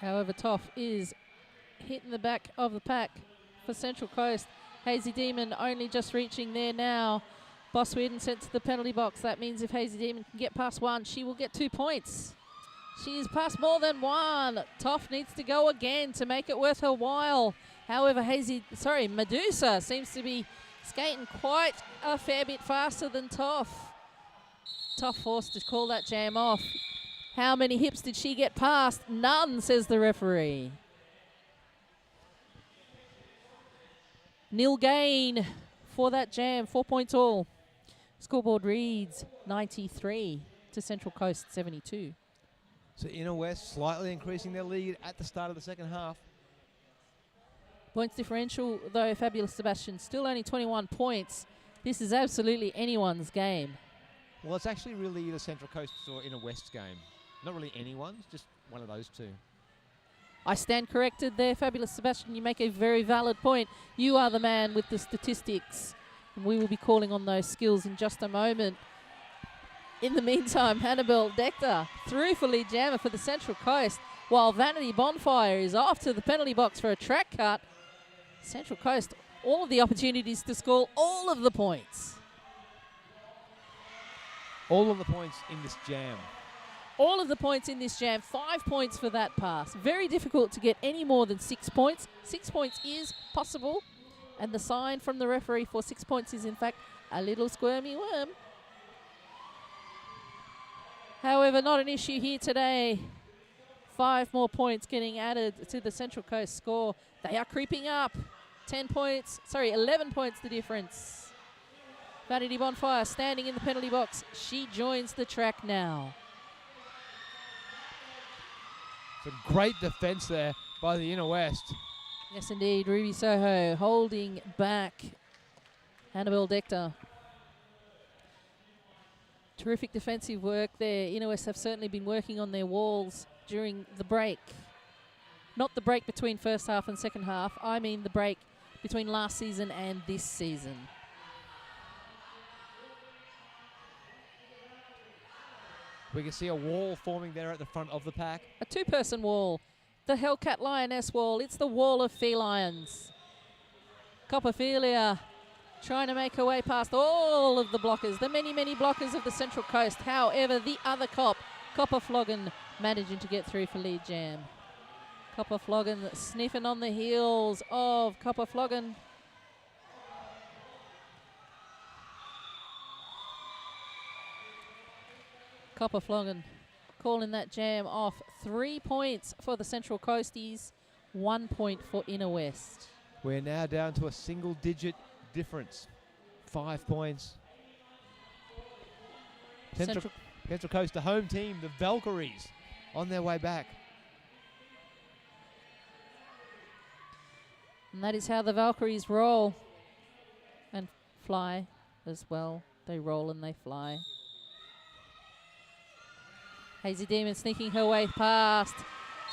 However, Toff is hitting the back of the pack for Central Coast. Hazy Demon only just reaching there now. Boss Whedon sent to the penalty box. That means if Hazy Demon can get past one, she will get 2 points. She's passed more than one. Toff needs to go again to make it worth her while. However, Medusa seems to be skating quite a fair bit faster than Toff. Toff forced to call that jam off. How many hips did she get past? None, says the referee. Nil gain for that jam, 4 points all. Scoreboard reads 93 to Central Coast 72. So Inner West slightly increasing their lead at the start of the second half. Points differential, though, Fabulous Sebastian, still only 21 points. This is absolutely anyone's game. Well, it's actually really either Central Coast or Inner West's game. Not really anyone's, just one of those two. I stand corrected there, Fabulous Sebastian. You make a very valid point. You are the man with the statistics. And we will be calling on those skills in just a moment. In the meantime, Hannibal Dector through for lead jammer for the Central Coast, while Vanity Bonfire is off to the penalty box for a track cut. Central Coast, all of the opportunities to score all of the points. All of the points in this jam. All of the points in this jam, 5 points for that pass. Very difficult to get any more than 6 points. 6 points is possible. And the sign from the referee for 6 points is, in fact, a little squirmy worm. However, not an issue here today. 5 more points getting added to the Central Coast score. They are creeping up. 11 points the difference. Vanity Bonfire standing in the penalty box. She joins the track now. Some great defense there by the Inner West. Yes, indeed. Ruby Soho holding back Hannibal Dector. Terrific defensive work there. Inner West have certainly been working on their walls during the break. Not the break between first half and second half. I mean the break between last season and this season. We can see a wall forming there at the front of the pack. A 2-person wall. The Hellcat Lioness wall. It's the wall of felines. Copperphilia trying to make her way past all of the blockers, the many, many blockers of the Central Coast. However, the other Copperflogan, managing to get through for lead jam. Copperflogan sniffing on the heels of Copperflogan. Copperflogan calling that jam off. 3 points for the Central Coasties, 1 point for Inner West. We're now down to a single-digit difference. 5 points. Central Coast, the home team, the Valkyries, on their way back. And that is how the Valkyries roll and fly as well. They roll and they fly. Hazy Demon sneaking her way past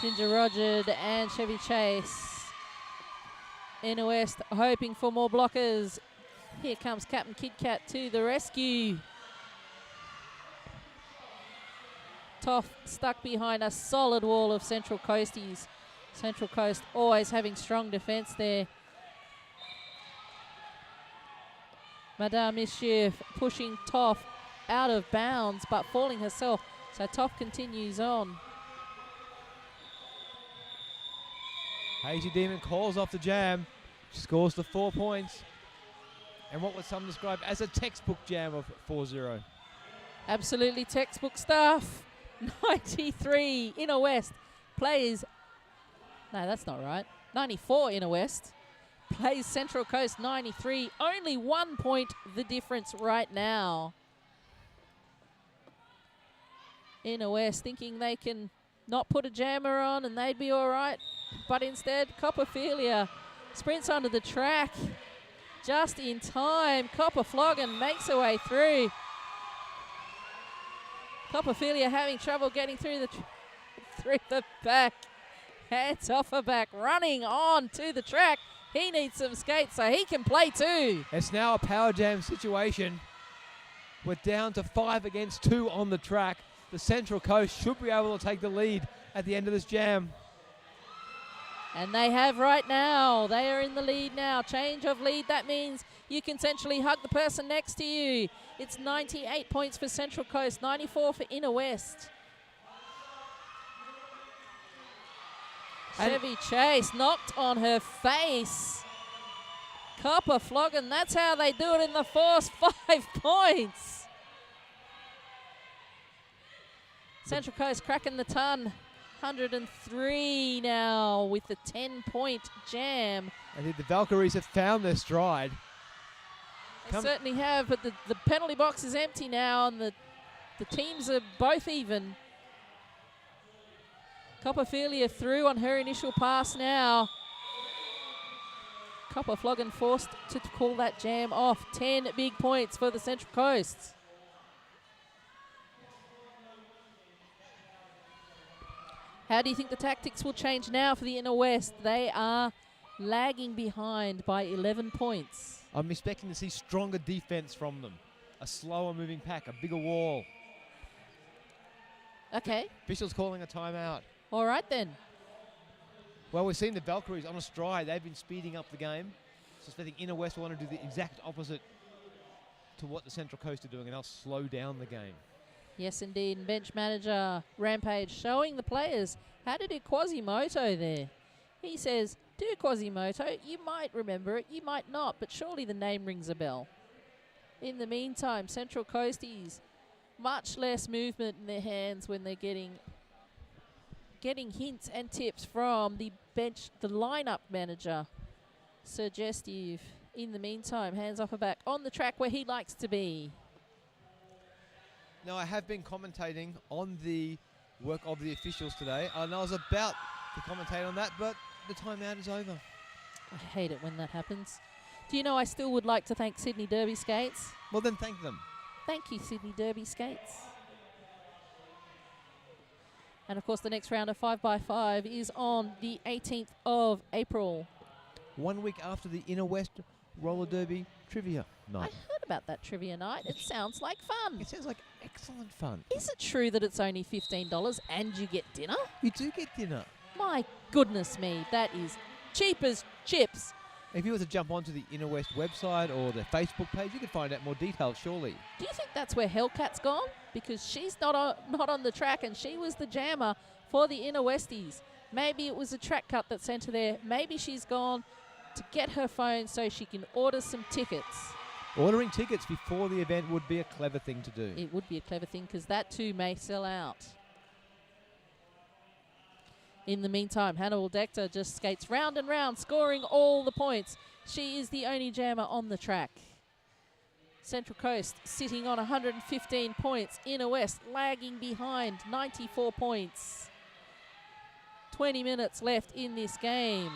Ginger Rogers and Chevy Chase. Inner West hoping for more blockers. Here comes Captain Kit Kat to the rescue. Toff stuck behind a solid wall of Central Coasties. Central Coast always having strong defence there. Madame Mischief pushing Toff out of bounds but falling herself. So Toff continues on. Hazy Demon calls off the jam. She scores the 4 points. And what would some describe as a textbook jam of 4-0. Absolutely textbook stuff. 93 Inner West plays. No, that's not right. 94 Inner West plays Central Coast 93. Only 1 point the difference right now. Inner West thinking they can not put a jammer on and they'd be all right. But instead, Copperfilia sprints onto the track just in time. Copperflogan makes her way through. Copperfilia having trouble getting through the back. Hands off her back, running on to the track. He needs some skates so he can play too. It's now a power jam situation. We're down to 5 against 2 on the track. The Central Coast should be able to take the lead at the end of this jam. And they have right now. They are in the lead now. Change of lead. That means you can essentially hug the person next to you. It's 98 points for Central Coast, 94 for Inner West. Chevy Chase knocked on her face. Copperflogan, that's how they do it in the force. 5 points. Central Coast cracking the ton. 103 now with the 10-point jam. I think the Valkyries have found their stride. They certainly have, but the penalty box is empty now and the teams are both even. Copperfilia through on her initial pass now. Copperflogan forced to call that jam off. 10 big points for the Central Coast. How do you think the tactics will change now for the Inner West? They are lagging behind by 11 points. I'm expecting to see stronger defense from them. A slower moving pack, a bigger wall. Okay. Officials calling a timeout. All right then. Well, we've seen the Valkyries on a stride. They've been speeding up the game. So I think Inner West want to do the exact opposite to what the Central Coast are doing, and they'll slow down the game. Yes, indeed. And bench manager Rampage showing the players how to do Quasimoto there. He says, do Quasimoto. You might remember it, you might not, but surely the name rings a bell. In the meantime, Central Coasties, much less movement in their hands when they're getting hints and tips from the bench, the lineup manager, Suggestive. In the meantime, hands off her back on the track where he likes to be. Now, I have been commentating on the work of the officials today, and I was about to commentate on that, but the timeout is over. I hate it when that happens. Do you know I still would like to thank Sydney Derby Skates? Well, then thank them. Thank you, Sydney Derby Skates. And, of course, the next round of 5x5 is on the 18th of April. 1 week after the Inner West Roller Derby Trivia I Night. heard about that trivia night. It sounds like fun. It sounds like excellent fun. Is it true that it's only $15 and you get dinner? You do get dinner. My goodness me, that is cheap as chips. If you were to jump onto the Inner West website or the Facebook page, you could find out more details, surely. Do you think that's where Hellcat's gone? Because she's not on the track and she was the jammer for the Inner Westies. Maybe it was a track cut that sent her there. Maybe she's gone to get her phone so she can order some tickets. Ordering tickets before the event would be a clever thing to do. It would be a clever thing because that too may sell out. In the meantime, Hannibal Dector just skates round and round, scoring all the points. She is the only jammer on the track. Central Coast sitting on 115 points. Inner West lagging behind, 94 points. 20 minutes left in this game.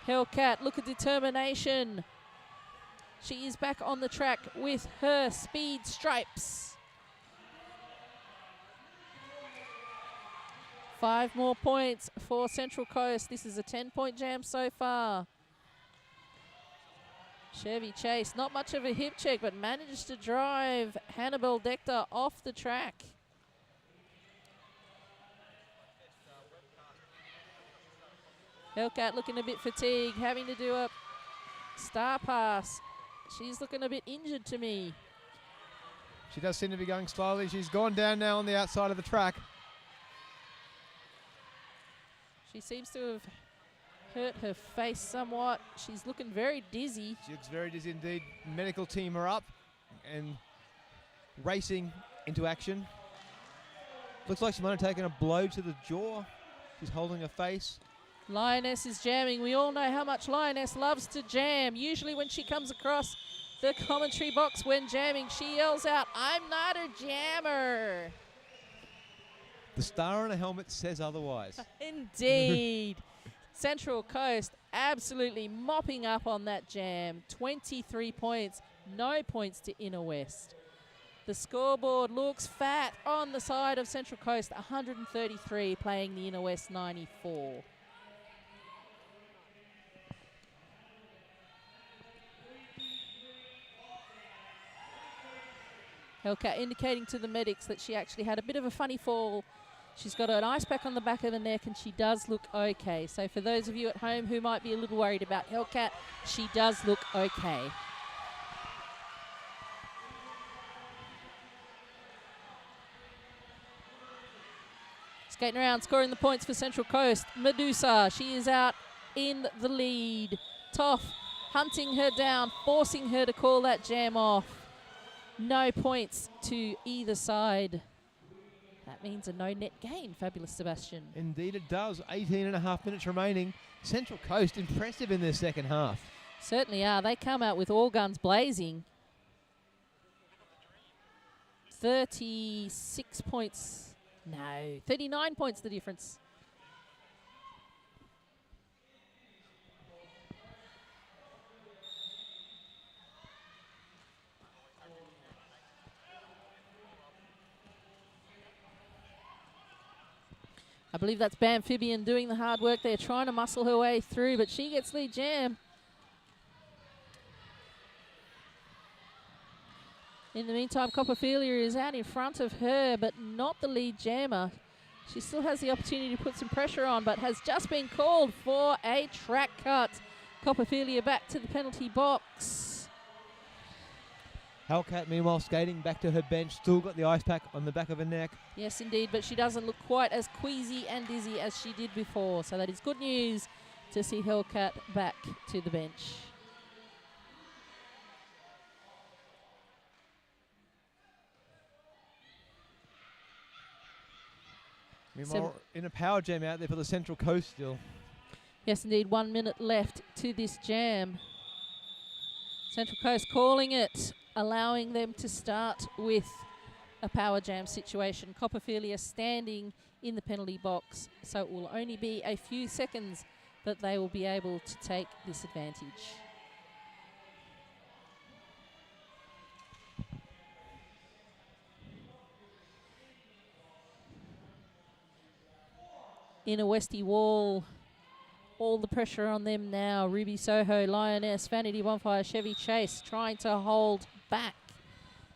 Hellcat, look at determination. She is back on the track with her speed stripes. 5 more points for Central Coast. This is a 10-point jam so far. Chevy Chase, not much of a hip check, but managed to drive Hannibal Dector off the track. Hellcat looking a bit fatigued, having to do a star pass. She's looking a bit injured to me. She does seem to be going slowly. She's gone down now on the outside of the track. She seems to have hurt her face somewhat. She's looking very dizzy. She looks very dizzy indeed. Medical team are up and racing into action. Looks like she might have taken a blow to the jaw. She's holding her face. Lioness is jamming. We all know how much Lioness loves to jam. Usually when she comes across the commentary box when jamming, she yells out, "I'm not a jammer." The star on a helmet says otherwise. Indeed. Central Coast absolutely mopping up on that jam. 23 points, no points to Inner West. The scoreboard looks fat on the side of Central Coast, 133, playing the Inner West 94. Hellcat indicating to the medics that she actually had a bit of a funny fall. She's got an ice pack on the back of her neck and she does look okay. So for those of you at home who might be a little worried about Hellcat, she does look okay. Skating around, scoring the points for Central Coast. Medusa, she is out in the lead. Toff hunting her down, forcing her to call that jam off. No points to either side. That means a no net gain, Fabulous Sebastian. Indeed it does. 18.5 minutes remaining. Central Coast impressive in their second half. Certainly are. They come out with all guns blazing. 36 points. No, 39 points the difference. I believe that's Bamphibian doing the hard work there, trying to muscle her way through, but she gets lead jam. In the meantime, Copperphilia is out in front of her, but not the lead jammer. She still has the opportunity to put some pressure on, but has just been called for a track cut. Copperphilia back to the penalty box. Hellcat, meanwhile, skating back to her bench. Still got the ice pack on the back of her neck. Yes, indeed, but she doesn't look quite as queasy and dizzy as she did before. So that is good news to see Hellcat back to the bench. Meanwhile, in a power jam out there for the Central Coast still. Yes, indeed, 1 minute left to this jam. Central Coast calling it, allowing them to start with a power jam situation. Copperphilia standing in the penalty box, so it will only be a few seconds that they will be able to take this advantage. Inner Westy Wall, all the pressure on them now. Ruby Soho, Lioness, Vanity Bonfire, Chevy Chase trying to hold back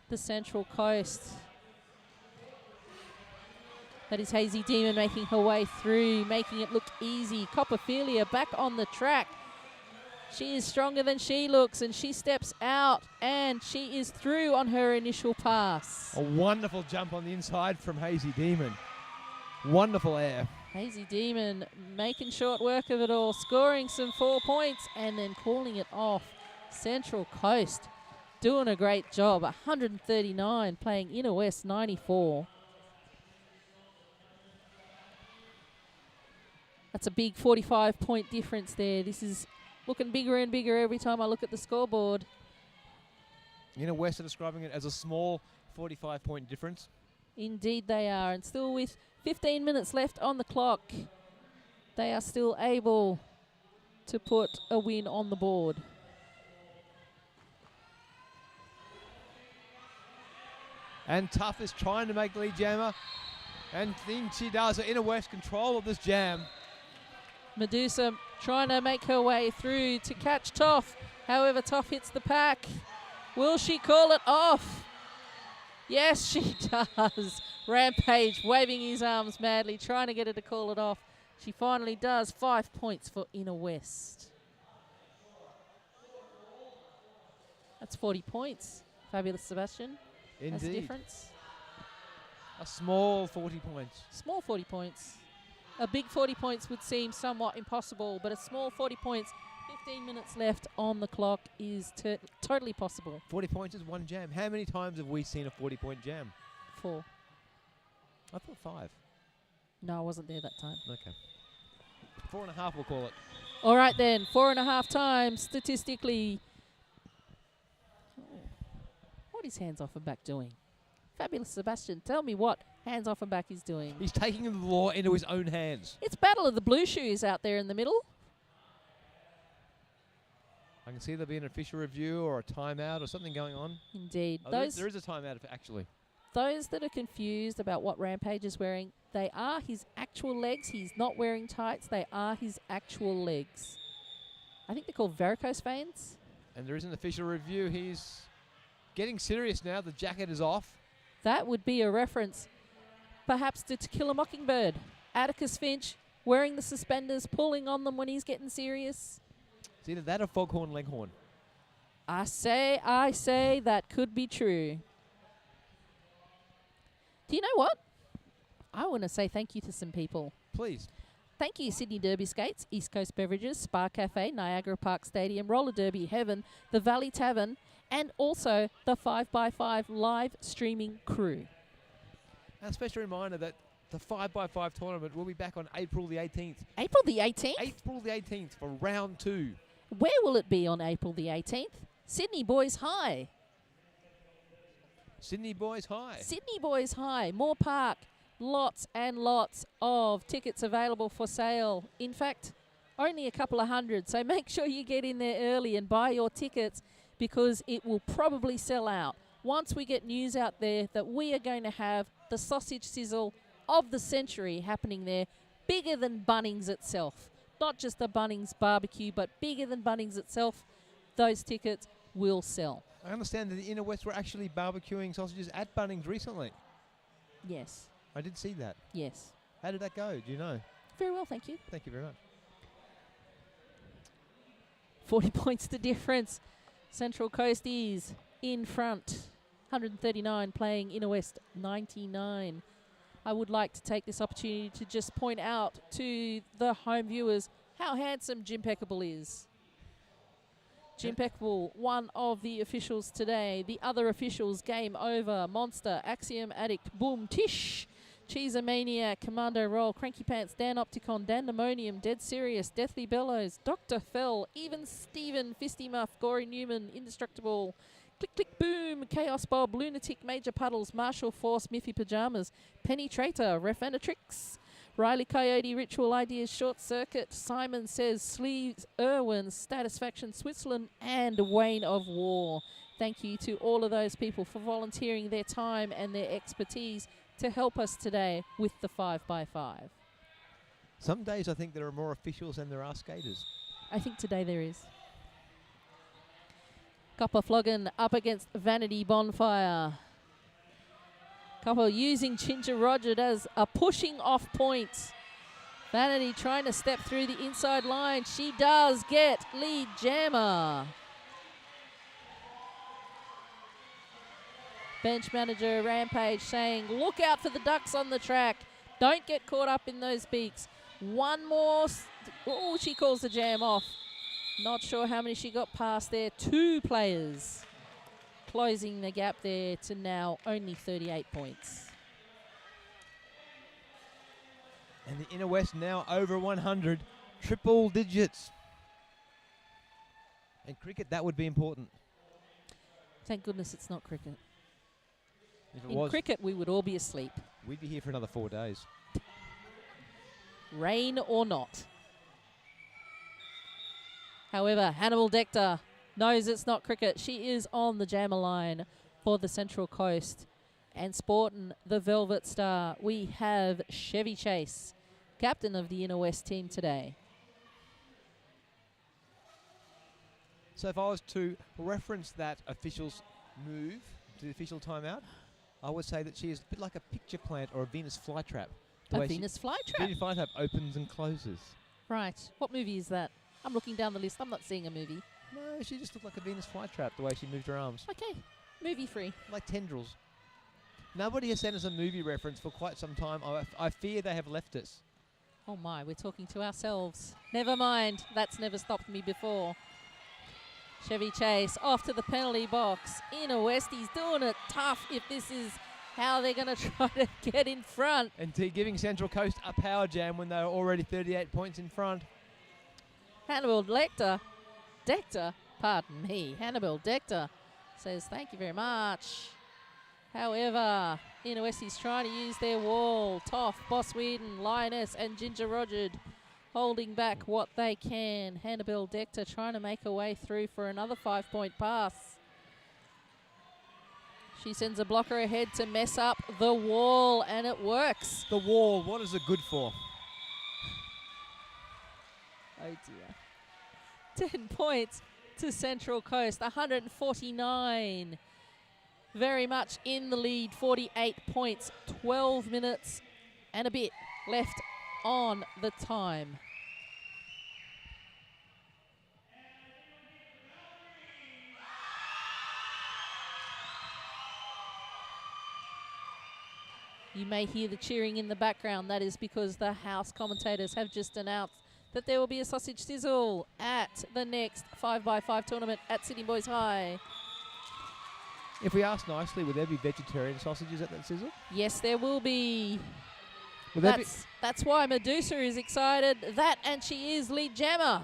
the Central Coast. That is Hazy Demon making her way through, making it look easy. Copperphilia back on the track. She is stronger than she looks, and she steps out, and she is through on her initial pass. A wonderful jump on the inside from Hazy Demon. Wonderful air. Hazy Demon making short work of it all, scoring some 4 points and then calling it off. Central Coast doing a great job. 139 playing Inner West 94. That's a big 45-point difference there. This is looking bigger and bigger every time I look at the scoreboard. Inner West are describing it as a small 45-point difference. Indeed they are, and still with 15 minutes left on the clock, they are still able to put a win on the board. And Tough is trying to make the lead jammer, and things she does. Inner West control of this jam. Medusa trying to make her way through to catch Toff. However, Toff hits the pack. Will she call it off? Yes, she does. Rampage waving his arms madly, trying to get her to call it off. She finally does. 5 points for Inner West. That's 40 points. Fabulous Sebastian. Indeed. That's the difference. A small 40 points. Small 40 points. A big 40 points would seem somewhat impossible, but a small 40 points, 15 minutes left on the clock is totally possible. 40 points is one jam. How many times have we seen a 40-point jam? 4. I thought 5. No, I wasn't there that time. Okay. 4.5 we'll call it. All right then, 4.5 times statistically. Oh. What is Hands Off and Back doing? Fabulous Sebastian, tell me what Hands Off and Back is doing. He's taking the law into his own hands. It's Battle of the Blue Shoes out there in the middle. I can see there'll be an official review or a timeout or something going on. Indeed. Oh, Those there is a timeout, actually. Those that are confused about what Rampage is wearing, they are his actual legs. He's not wearing tights. They are his actual legs. I think they're called varicose veins. And there is an official review. He's getting serious now. The jacket is off. That would be a reference perhaps to To Kill a Mockingbird. Atticus Finch wearing the suspenders, pulling on them when he's getting serious. It's either that or Foghorn Leghorn. I say that could be true. Do you know what? I want to say thank you to some people. Please. Thank you, Sydney Derby Skates, East Coast Beverages, Spa Cafe, Niagara Park Stadium, Roller Derby Heaven, the Valley Tavern, and also the 5x5 live streaming crew. And a special reminder that the 5x5 tournament will be back on April the 18th. April the 18th? April the 18th for round 2. Where will it be on April the 18th? Sydney Boys High. Sydney Boys High. Sydney Boys High, Moore Park. Lots and lots of tickets available for sale. In fact, only a couple of hundred. So make sure you get in there early and buy your tickets because it will probably sell out. Once we get news out there that we are going to have the sausage sizzle of the century happening there, bigger than Bunnings itself. Not just the Bunnings barbecue, but bigger than Bunnings itself, those tickets will sell. I understand that the Inner West were actually barbecuing sausages at Bunnings recently. Yes. I did see that. Yes. How did that go? Do you know? Very well, thank you. Thank you very much. 40 points to difference. Central Coast is in front. 139 playing Inner West 99. I would like to take this opportunity to just point out to the home viewers how handsome Jim Peckable is. Jim Peckable, one of the officials today. The other officials, Game Over, Monster, Axiom Addict, Boom Tish, Cheeser Maniac, Commando Roll, Cranky Pants, Dan Opticon, Dandemonium, Dead Serious, Deathly Bellows, Dr. Fell, Even Steven, Fisty Muff, Gory Newman, Indestructible, Click Click Boom, Chaos Bob, Lunatic, Major Puddles, Marshall Force, Miffy Pajamas, Penny Traitor, Refanatrix, Riley Coyote, Ritual Ideas, Short Circuit, Simon Says, Sleeves, Irwin, Statisfaction, Switzerland, and Wayne of War. Thank you to all of those people for volunteering their time and their expertise to help us today with the 5x5. Some days I think there are more officials than there are skaters. I think today there is. Copper Floggin up against Vanity Bonfire. Copper using Ginger Roger as a pushing off point. Vanity trying to step through the inside line. She does get lead jammer. Bench manager Rampage saying, look out for the ducks on the track. Don't get caught up in those beaks. One more. Oh, she calls the jam off. Not sure how many she got past there. 2 players closing the gap there to now only 38 points. And the Inner West now over 100. Triple digits. And cricket, that would be important. Thank goodness it's not cricket. If it In was, cricket, we would all be asleep. we'd be here for another 4 days. Rain or not. However, Hannibal Dector knows it's not cricket. She is on the jammer line for the Central Coast. And sporting the Velvet Star, we have Chevy Chase, captain of the Inner West team today. So if I was to reference that official's move to the official timeout, I would say that she is a bit like a picture plant or a Venus flytrap. A Venus flytrap? Venus flytrap opens and closes. Right. What movie is that? I'm looking down the list. I'm not seeing a movie. No, she just looked like a Venus flytrap the way she moved her arms. Okay. Movie free. Like tendrils. Nobody has sent us a movie reference for quite some time. I fear they have left us. Oh my, we're talking to ourselves. Never mind, that's never stopped me before. Chevy Chase off to the penalty box. Inner Westie's doing it tough if this is how they're going to try to get in front. And giving Central Coast a power jam when they're already 38 points in front. Hannibal Dector says thank you very much. However, Inner Westie's trying to use their wall. Toff, Boss Whedon, Lioness and Ginger Roger holding back what they can. Hannibal Dector trying to make her way through for another 5-point pass. She sends a blocker ahead to mess up the wall, and it works. The wall, what is it good for? Oh dear. 10 points to Central Coast, 149. Very much in the lead, 48 points, 12 minutes and a bit left on the time. You may hear the cheering in the background. That is because the house commentators have just announced that there will be a sausage sizzle at the next 5x5 tournament at Sydney Boys High. If we ask nicely, will there be vegetarian sausages at that sizzle? Yes, there will be. Will That's why Medusa is excited. That, and she is lead jammer.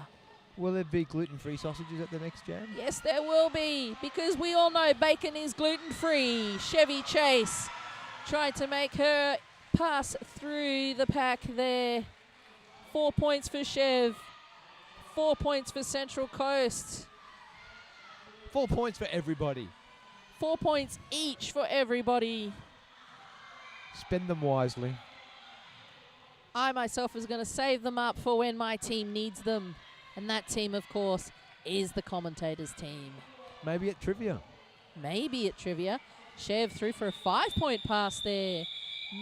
Will there be gluten-free sausages at the next jam? Yes, there will be, because we all know bacon is gluten-free. Chevy Chase trying to make her pass through the pack there. 4 points for Chev. 4 points for Central Coast. 4 points for everybody. 4 points each for everybody. Spend them wisely. I myself is going to save them up for when my team needs them. And that team, of course, is the commentators' team. Maybe at trivia. Maybe at trivia. Chev through for a 5-point pass there.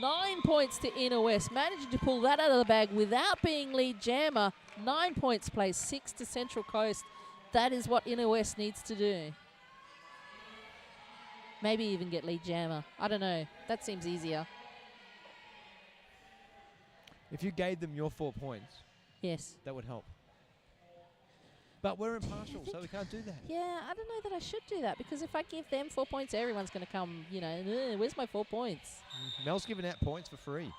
9 points to Inner West. Managing to pull that out of the bag without being lead jammer. 9 points placed, 6 to Central Coast. That is what Inner West needs to do. Maybe even get lead jammer. I don't know. That seems easier. If you gave them your 4 points, yes, that would help. But we're impartial, so we can't do that. Yeah, I don't know that I should do that, because if I give them 4 points, everyone's going to come, you know, where's my 4 points? Mel's giving out points for free.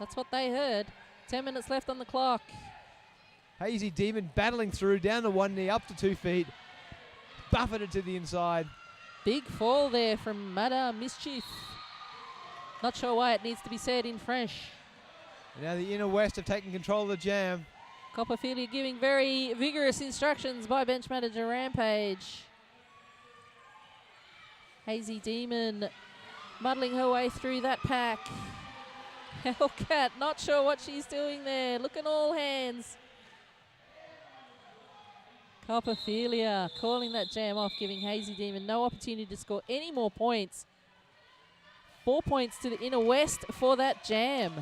That's what they heard. 10 minutes left on the clock. Hazy Demon battling through, down to one knee, up to 2 feet. Buffeted to the inside. Big fall there from Madame Mischief. Not sure why it needs to be said in French. And now the Inner West have taken control of the jam. Copperfield giving very vigorous instructions by bench manager Rampage. Hazy Demon muddling her way through that pack. Hellcat, not sure what she's doing there. Looking all hands. Copperfield calling that jam off, giving Hazy Demon no opportunity to score any more points. 4 points to the Inner West for that jam.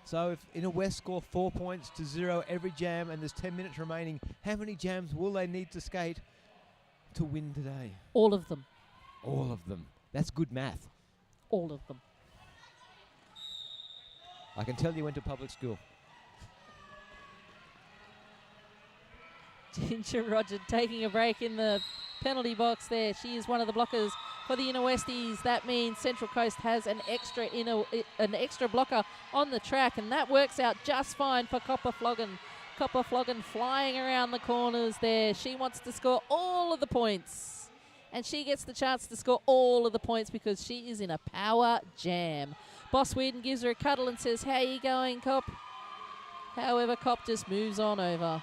So if Inner West score 4 points to 0 every jam and there's 10 minutes remaining, how many jams will they need to skate to win today? All of them. All of them. That's good math. All of them. I can tell you went to public school. Ginger Roger taking a break in the penalty box there. She is one of the blockers for the Inner Westies. That means Central Coast has an extra blocker on the track, and that works out just fine for Copperfloggen. Copperfloggen flying around the corners there. She wants to score all of the points, and she gets the chance to score all of the points because she is in a power jam. Boss Whedon gives her a cuddle and says, "How you going, Cop?" However, Cop just moves on over.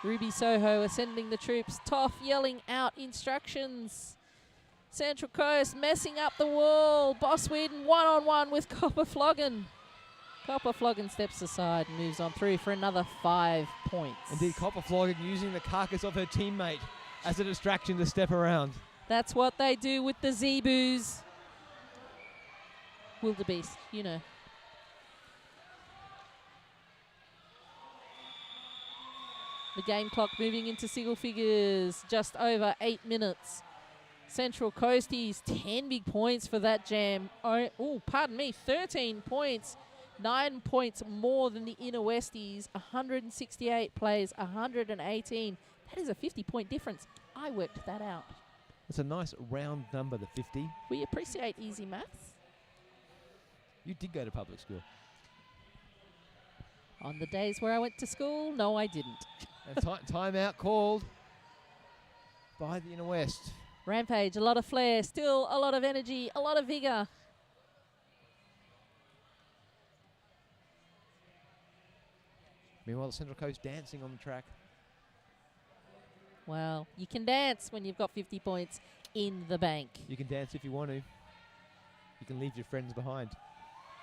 Ruby Soho ascending the troops. Toff yelling out instructions. Central Coast messing up the wall. Boss Whedon one-on-one with Copperfloggen. Copperfloggen steps aside and moves on through for another 5 points. Indeed, Copperfloggen using the carcass of her teammate as a distraction to step around. That's what they do with the Zeeboos. Wildebeest, you know. The game clock moving into single figures, just over 8 minutes. Central Coasties, 10 big points for that jam. Oh, pardon me, 13 points. 9 points more than the Inner Westies. 168 plays, 118. That is a 50-point difference. I worked that out. It's a nice round number, the 50. We appreciate easy maths. You did go to public school. On the days where I went to school, no, I didn't. And timeout called by the Inner West. Rampage, a lot of flair, still a lot of energy, a lot of vigour. Meanwhile, the Central Coast dancing on the track. Well, you can dance when you've got 50 points in the bank. You can dance if you want to. You can leave your friends behind.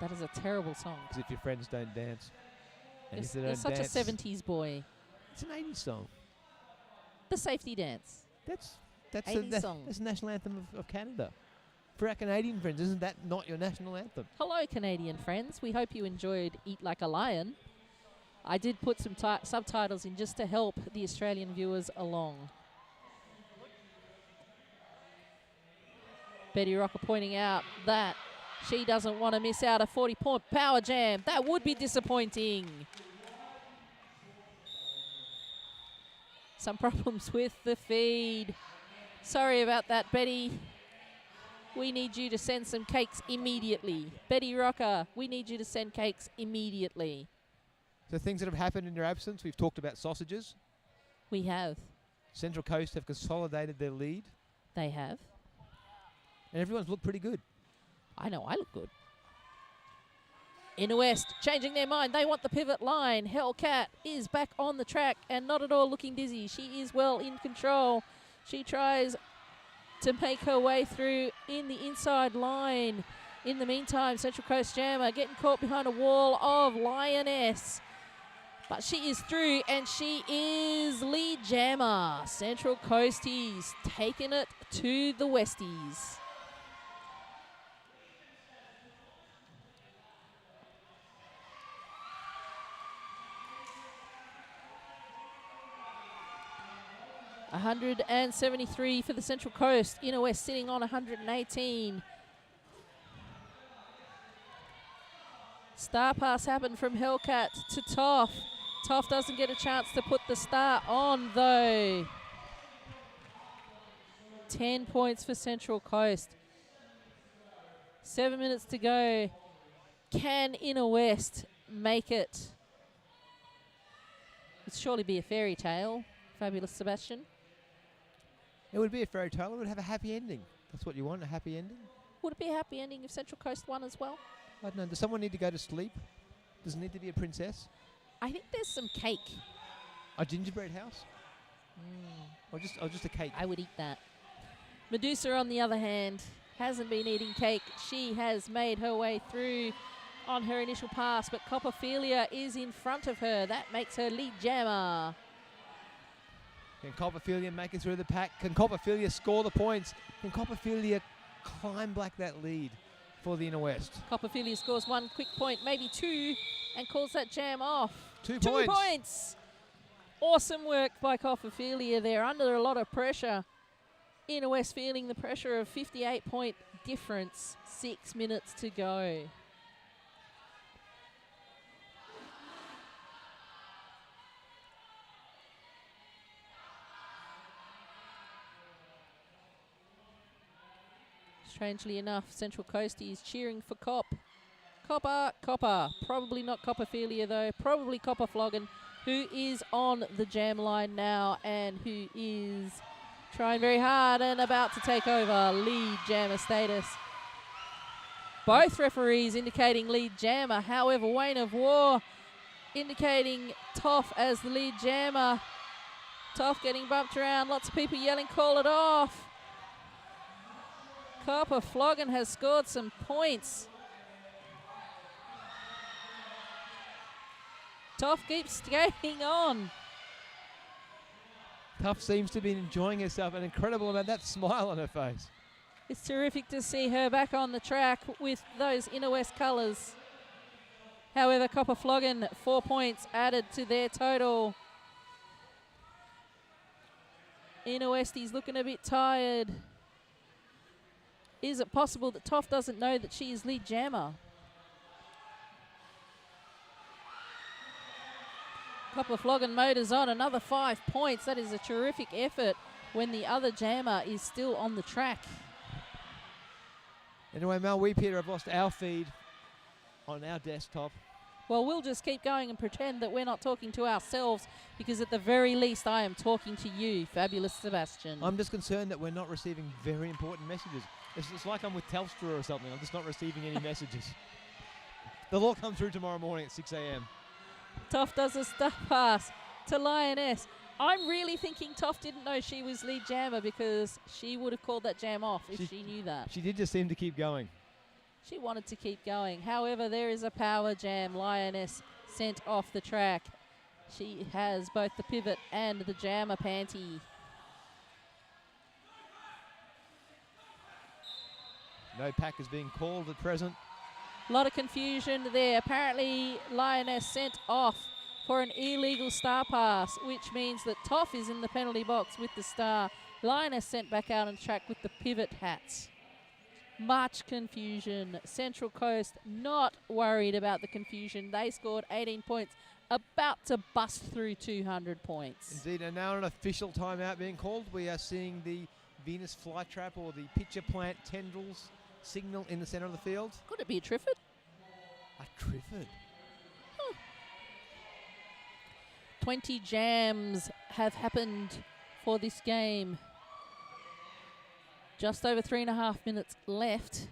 That is a terrible song. Because if your friends don't dance, and if they You're don't such dance, a 70s boy. it's an 80s song. The safety dance. That's 80s song. That's the national anthem of Canada. For our Canadian friends, isn't that not your national anthem? Hello, Canadian friends. We hope you enjoyed Eat Like a Lion. I did put some subtitles in just to help the Australian viewers along. Betty Rocker pointing out that she doesn't want to miss out a 40-point power jam. That would be disappointing. Some problems with the feed. Sorry about that, Betty. We need you to send some cakes immediately. Betty Rocker, we need you to send cakes immediately. So things that have happened in your absence, we've talked about sausages. We have. Central Coast have consolidated their lead. They have. And everyone's looked pretty good. I know, I look good. Inner West changing their mind. They want the pivot line. Hellcat is back on the track and not at all looking dizzy. She is well in control. She tries to make her way through in the inside line. In the meantime, Central Coast Jammer getting caught behind a wall of Lioness. But she is through and she is lead jammer. Central Coasties taking it to the Westies. $173 for the Central Coast. Inner West sitting on 118. Star pass happened from Hellcat to Toff. Toff doesn't get a chance to put the star on though. 10 points for Central Coast. 7 minutes to go. Can Inner West make it? It'd surely be a fairy tale. Fabulous Sebastian. It would be a fairy tale. It would have a happy ending. That's what you want, a happy ending. Would it be a happy ending if Central Coast won as well? I don't know. Does someone need to go to sleep? Does it need to be a princess? I think there's some cake. A gingerbread house? Or just a cake? I would eat that. Medusa, on the other hand, hasn't been eating cake. She has made her way through on her initial pass, but Copperphilia is in front of her. That makes her lead jammer. Can Copperphilia make it through the pack? Can Copperphilia score the points? Can Copperphilia climb back that lead for the Inner West? Copperphilia scores one quick point, maybe two, and calls that jam off. 2 2 points. points. Awesome work by Copperphilia there, under a lot of pressure. Inner West feeling the pressure of 58-point difference. 6 minutes to go. Strangely enough, Central Coastie is cheering for Cop. Copper. Probably not Copperphilia though. Probably Copper Floggin, who is on the jam line now and who is trying very hard and about to take over lead jammer status. Both referees indicating lead jammer. However, Wayne of War indicating Toff as the lead jammer. Toff getting bumped around. Lots of people yelling, call it off. Copper Floggin has scored some points. Toff keeps skating on. Tough seems to be enjoying herself, an incredible amount, that smile on her face. It's terrific to see her back on the track with those Inner West colours. However, Copper Floggin, 4 points added to their total. Inner Westie's looking a bit tired. Is it possible that Toff doesn't know that she is lead jammer? Couple of Flogging motors on, another 5 points. That is a terrific effort when the other jammer is still on the track. Anyway, Mel, we, Peter, have lost our feed on our desktop. Well, we'll just keep going and pretend that we're not talking to ourselves, because at the very least I am talking to you, Fabulous Sebastian. I'm just concerned that we're not receiving very important messages. It's like I'm with Telstra or something. I'm just not receiving any messages. They'll all come through tomorrow morning at 6 a.m. Toff does a stuff pass to Lioness. I'm really thinking Toff didn't know she was lead jammer, because she would have called that jam off if she knew that. She did just seem to keep going. She wanted to keep going. However, there is a power jam. Lioness sent off the track. She has both the pivot and the jammer panty. No pack is being called at present. A lot of confusion there. Apparently, Lioness sent off for an illegal star pass, which means that Toff is in the penalty box with the star. Lioness sent back out on the track with the pivot hats. Much confusion. Central Coast not worried about the confusion. They scored 18 points, about to bust through 200 points. Indeed, and now an official timeout being called. We are seeing the Venus flytrap, or the pitcher plant tendrils, signal in the centre of the field. Could it be a Triffid? A Triffid? 20 jams have happened for this game. Just over 3.5 minutes left.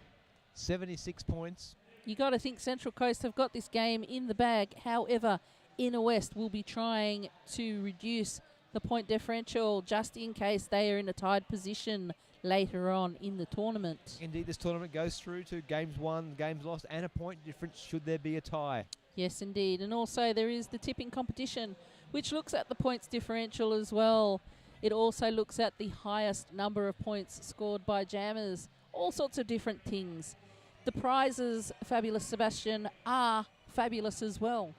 76 points. You got to think Central Coast have got this game in the bag. However, Inner West will be trying to reduce the point differential just in case they are in a tied position later on in the tournament. Indeed, this tournament goes through to games won, games lost, and a point difference should there be a tie. Yes, indeed. And also there is the tipping competition, which looks at the points differential as well. It also looks at the highest number of points scored by jammers. All sorts of different things. The prizes, Fabulous Sebastian, are fabulous as well.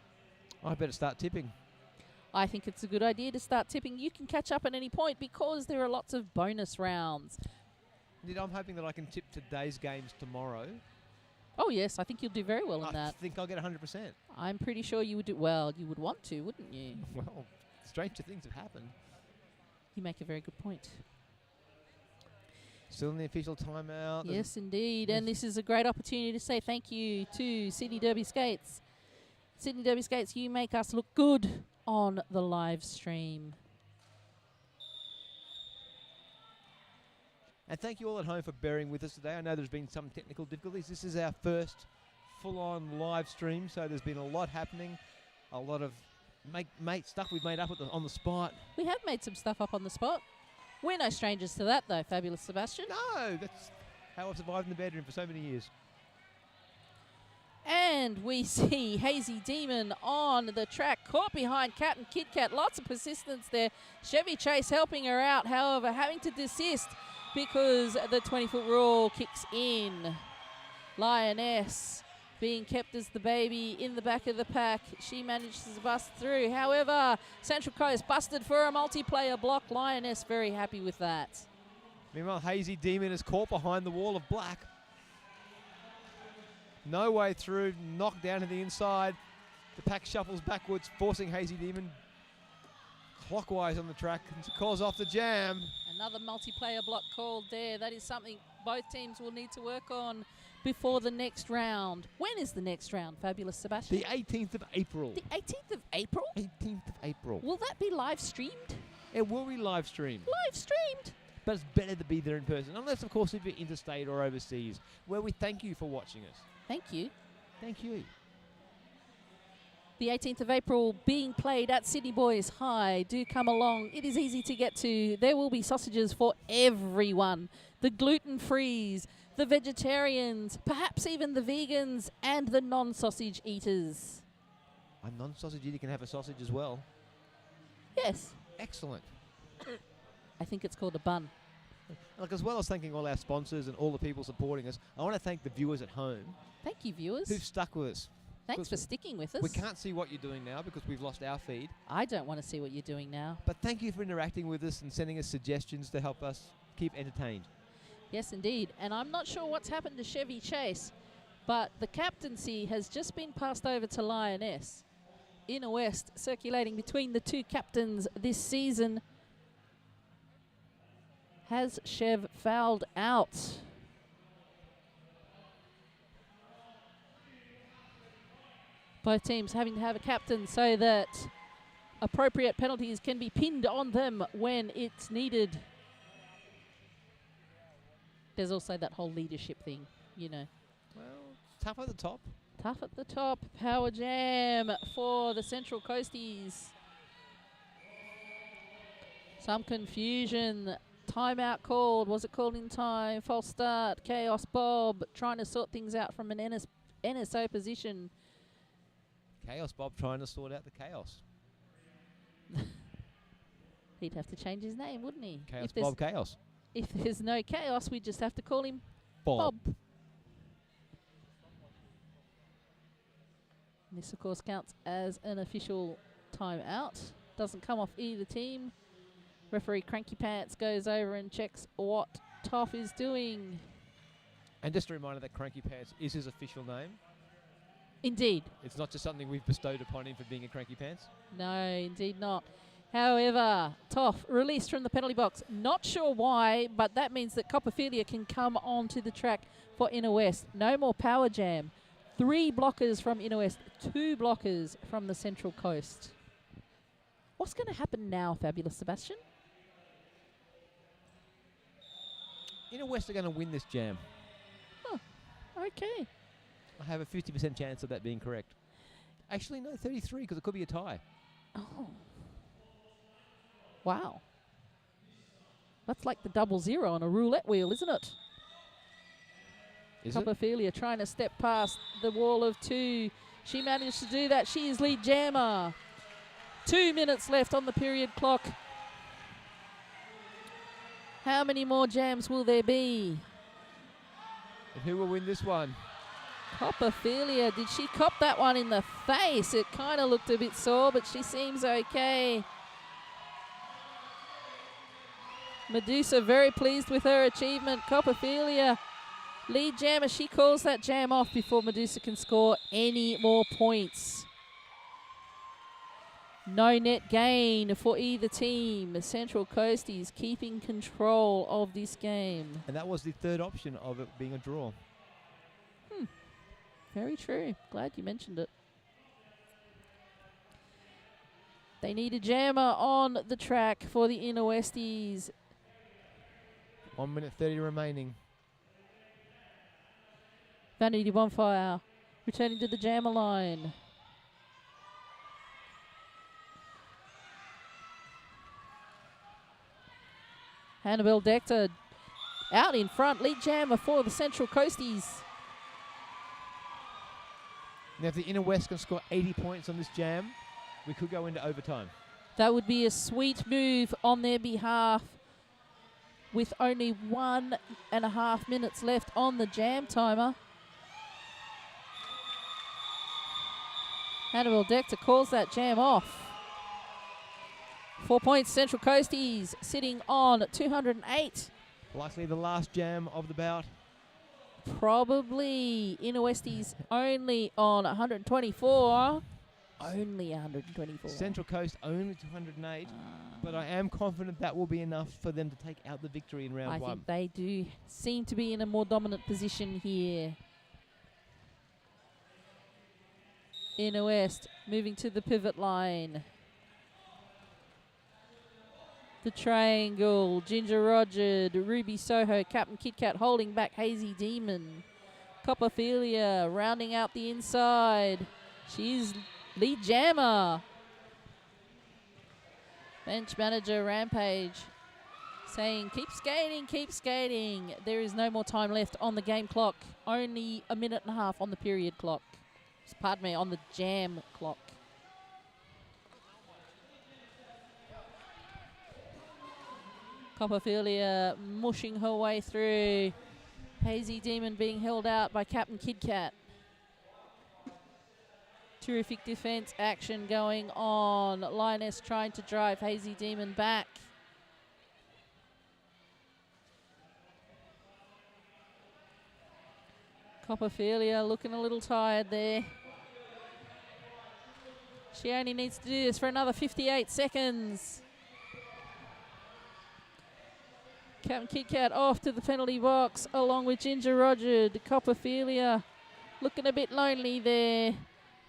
I better start tipping. I think it's a good idea to start tipping. You can catch up at any point because there are lots of bonus rounds. Indeed, I'm hoping that I can tip today's games tomorrow. Oh, yes, I think you'll do very well in that. I think I'll get 100%. I'm pretty sure you would do well. You would want to, wouldn't you? Well, stranger things have happened. You make a very good point. Still in the official timeout. Yes, indeed. And this is a great opportunity to say thank you to Sydney Derby Skates. Sydney Derby Skates, you make us look good on the live stream. And thank you all at home for bearing with us today. I know there's been some technical difficulties. This is our first full-on live stream, so there's been a lot happening, a lot of stuff we've made up on the spot. We have made some stuff up on the spot. We're no strangers to that, though, Fabulous Sebastian. No, that's how I've survived in the bedroom for so many years. And we see Hazy Demon on the track, caught behind Cat and Kit Kat. Lots of persistence there. Chevy Chase helping her out, however, having to desist because the 20-foot rule kicks in. Lioness being kept as the baby in the back of the pack. She manages to bust through. However, Central Coast busted for a multiplayer block. Lioness very happy with that. Meanwhile, Hazy Demon is caught behind the wall of black. No way through, knocked down to the inside. The pack shuffles backwards, forcing Hazy Demon clockwise on the track and calls off the jam. Another multiplayer block called there. That is something both teams will need to work on before the next round. When is the next round, Fabulous Sebastian? The 18th of April. The 18th of April? 18th of April. Will that be live streamed? It will be live streamed. Live streamed? But it's better to be there in person, unless, of course, if you're interstate or overseas, where we thank you for watching us. Thank you. Thank you. The 18th of April being played at Sydney Boys High. Do come along. It is easy to get to. There will be sausages for everyone. The gluten-frees, the vegetarians, perhaps even the vegans and the non-sausage eaters. A non-sausage eater can have a sausage as well. Yes. Excellent. I think it's called a bun. Look, as well as thanking all our sponsors and all the people supporting us, I want to thank the viewers at home. Thank you, viewers. Who've stuck with us. Thanks for sticking with us. We can't see what you're doing now because we've lost our feed. I don't want to see what you're doing now. But thank you for interacting with us and sending us suggestions to help us keep entertained. Yes, indeed. And I'm not sure what's happened to Chevy Chase, but the captaincy has just been passed over to Lioness. Inner West circulating between the two captains this season. Has Chev fouled out? Both teams having to have a captain so that appropriate penalties can be pinned on them when it's needed. There's also that whole leadership thing, you know. Well, it's tough at the top. Tough at the top. Power jam for the Central Coasties. Some confusion. Timeout called. Was it called in time? False start. Chaos Bob trying to sort things out from an NSO position. Chaos Bob trying to sort out the chaos. He'd have to change his name, wouldn't he? Chaos Bob Chaos. If there's no chaos, we just have to call him Bob. This, of course, counts as an official timeout. Doesn't come off either team. Referee Cranky Pants goes over and checks what Toff is doing. And just a reminder that Cranky Pants is his official name. Indeed. It's not just something we've bestowed upon him for being a Cranky Pants. No, indeed not. However, Toff released from the penalty box. Not sure why, but that means that Copperfilia can come onto the track for Inner West. No more power jam. 3 blockers from Inner West, 2 blockers from the Central Coast. What's going to happen now, Fabulous Sebastian? Inner West are going to win this jam. Huh. Okay. I have a 50% chance of that being correct. Actually, no, 33, because it could be a tie. Oh. Wow. That's like the 00 on a roulette wheel, isn't it? Is it? Copperfilia trying to step past the wall of 2. She managed to do that. She is lead jammer. 2 minutes left on the period clock. How many more jams will there be? And who will win this one? Copperfilia, did she cop that one in the face? It kind of looked a bit sore, but she seems okay. Medusa very pleased with her achievement. Copperfilia, lead jammer, she calls that jam off before Medusa can score any more points. No net gain for either team. Central Coasties keeping control of this game. And that was the third option of it being a draw. Very true. Glad you mentioned it. They need a jammer on the track for the Inner Westies. 1 minute 30 remaining. Vanity Bonfire returning to the jammer line. Hannibal Dector out in front, lead jammer for the Central Coasties. Now, if the Inner West can score 80 points on this jam, we could go into overtime. That would be a sweet move on their behalf. With only 1.5 minutes left on the jam timer. Hannibal Dector calls that jam off. 4 points, Central Coasties sitting on 208. Likely the last jam of the bout. Probably Inner Westies only on 124. Only 124. Central Coast only 208. But I am confident that will be enough for them to take out the victory in round 1. I think they do seem to be in a more dominant position here. Inner West moving to the pivot line. The triangle, Ginger Roger, Ruby Soho, Captain Kit Kat holding back Hazy Demon. Copperfilia rounding out the inside. She's lead jammer. Bench manager Rampage saying, keep skating, keep skating. There is no more time left on the game clock. Only 1.5 minutes on the period clock. Pardon me, on the jam clock. Copperfilia mushing her way through. Hazy Demon being held out by Captain Kid Kat. Terrific defense action going on. Lioness trying to drive Hazy Demon back. Copperfilia looking a little tired there. She only needs to do this for another 58 seconds. Captain Kit Kat off to the penalty box along with Ginger Roger. Copperfilia looking a bit lonely there.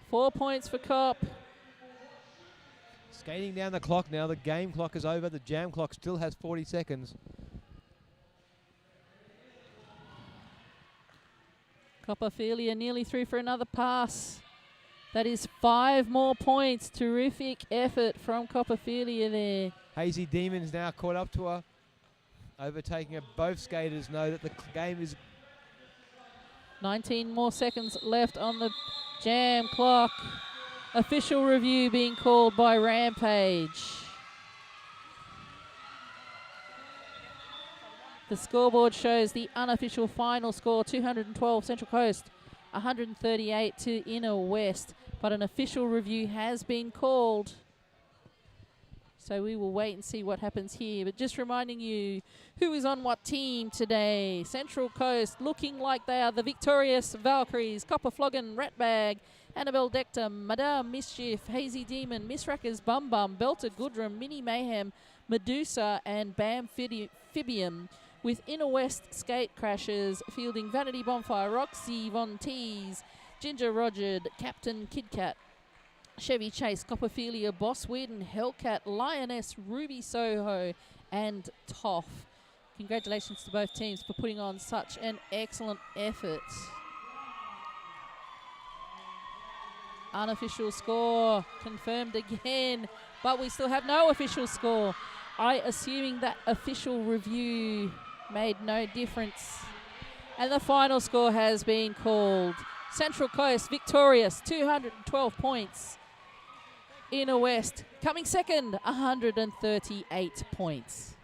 4 points for Cop. Skating down the clock now. The game clock is over. The jam clock still has 40 seconds. Copperfilia nearly through for another pass. That is 5 more points. Terrific effort from Copperfilia there. Hazy Demons now caught up to her, overtaking her. Both skaters know that the game is... 19 more seconds left on the jam clock. Official review being called by Rampage. The scoreboard shows the unofficial final score, 212 Central Coast, 138 to Inner West. But an official review has been called. So we will wait and see what happens here. But just reminding you who is on what team today. Central Coast looking like they are the victorious Valkyries, Copper Floggin, Ratbag, Annabelle Dector, Madame Mischief, Hazy Demon, Miss Rackers, Bum Bum, Belter Goodrum, Mini Mayhem, Medusa and Bamphibium. With Inner West Skatecrashers fielding Vanity Bonfire, Roxy Von Tees, Ginger Roger, Captain Kit Kat, Chevy Chase, Copperfilia, Boss Weirden, Hellcat, Lioness, Ruby Soho and Toff. Congratulations to both teams for putting on such an excellent effort. Unofficial score confirmed again, but we still have no official score. Assuming that official review made no difference. And the final score has been called. Central Coast victorious, 212 points. Inner West coming second, 138 points.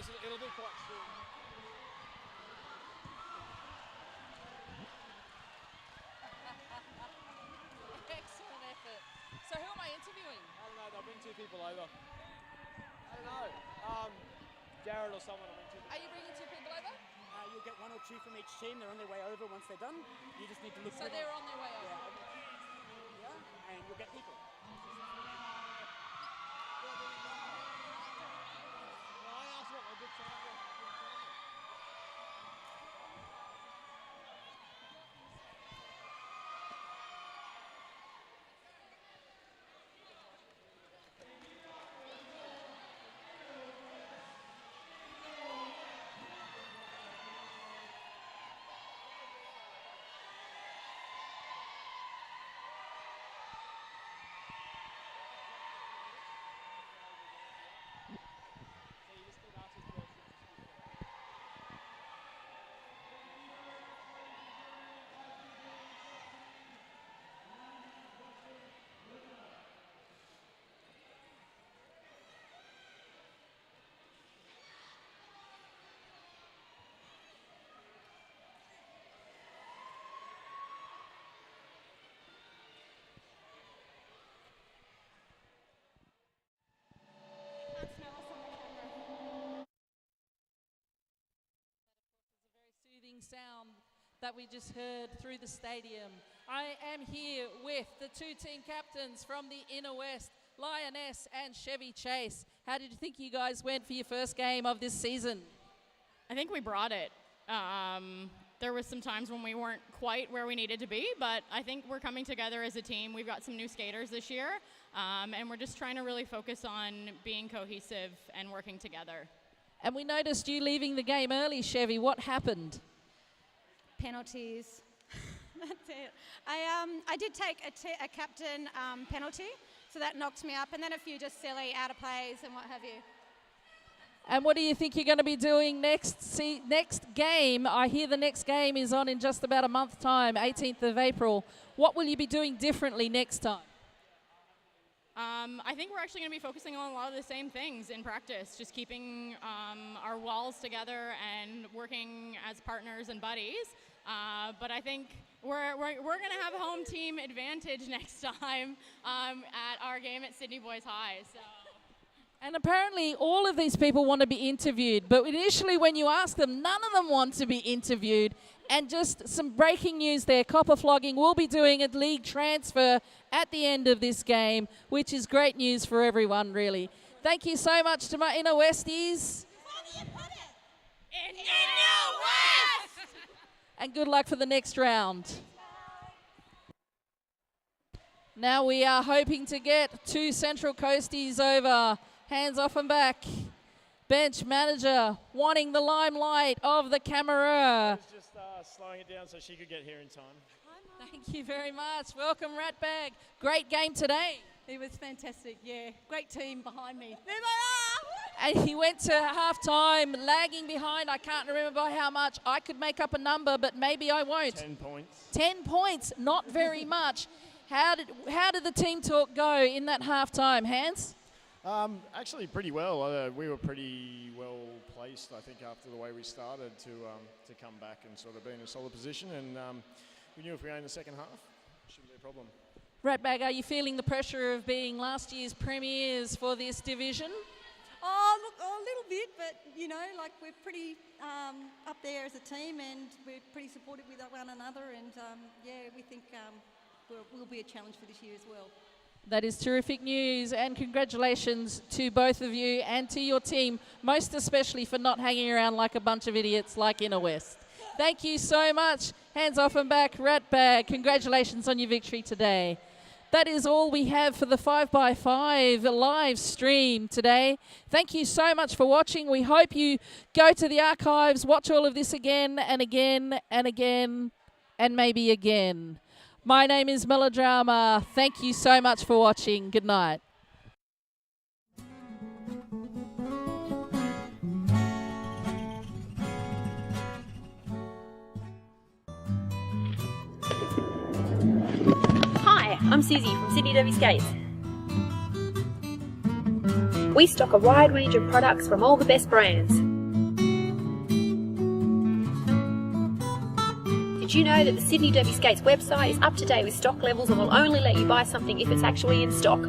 It'll be quite soon. Excellent effort. So who am I interviewing? I don't know, they'll bring 2 people over. I don't know. Jared or someone will bring 2 people. Are you bringing 2 people over? You'll get 1 or 2 from each team. They're on their way over once they're done. You just need to look So they're on their way over? Yeah, and you'll get people. Sound that we just heard through the stadium. I am here with the 2 team captains from the Inner West, Lioness and Chevy Chase. How did you think you guys went for your first game of this season? I think we brought it. There was some times when we weren't quite where we needed to be, but I think we're coming together as a team. We've got some new skaters this year, and we're just trying to really focus on being cohesive and working together. And we noticed you leaving the game early, Chevy. What happened? Penalties. That's it. I did take a captain penalty, so that knocked me up, and then a few just silly out of plays and what have you. And what do you think you're going to be doing next? Next game, I hear the next game is on in just about a month's time, 18th of April. What will you be doing differently next time? I think we're actually going to be focusing on a lot of the same things in practice, just keeping our walls together and working as partners and buddies. But I think we're going to have a home team advantage next time at our game at Sydney Boys High. So. And apparently all of these people want to be interviewed, but initially when you ask them, none of them want to be interviewed. And just some breaking news there, Copper Flogging will be doing a league transfer at the end of this game, which is great news for everyone, really. Thank you so much to my inner Westies. In your West! And good luck for the next round. Now we are hoping to get 2 Central Coasties over. Hands off and back. Bench manager wanting the limelight of the camera. I was just slowing it down so she could get here in time. Thank you very much. Welcome, Ratbag. Great game today. It was fantastic, yeah. Great team behind me. There And he went to half-time lagging behind. I can't remember by how much. I could make up a number, but maybe I won't. 10 points. 10 points, not very much. How did the team talk go in that half-time, Hans? Actually, pretty well. We were pretty well placed, I think, after the way we started to come back and sort of be in a solid position. And we knew if we were in the second half, it shouldn't be a problem. Ratbag, are you feeling the pressure of being last year's premiers for this division? Oh, look, a little bit, but, you know, like we're pretty up there as a team and we're pretty supportive with one another. And, yeah, we think will be a challenge for this year as well. That is terrific news, and congratulations to both of you and to your team, most especially for not hanging around like a bunch of idiots like Inner West. Thank you so much. Hands off and back, Ratbag. Congratulations on your victory today. That is all we have for the 5x5 live stream today. Thank you so much for watching. We hope you go to the archives, watch all of this again and again and again and maybe again. My name is Melodrama. Thank you so much for watching. Good night. Hi, I'm Susie from Sydney Derby Skates. We stock a wide range of products from all the best brands. Did you know that the Sydney Derby Skates website is up to date with stock levels and will only let you buy something if it's actually in stock?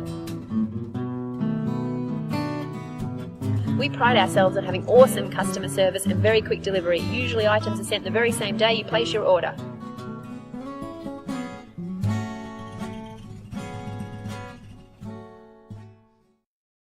We pride ourselves on having awesome customer service and very quick delivery. Usually items are sent the very same day you place your order.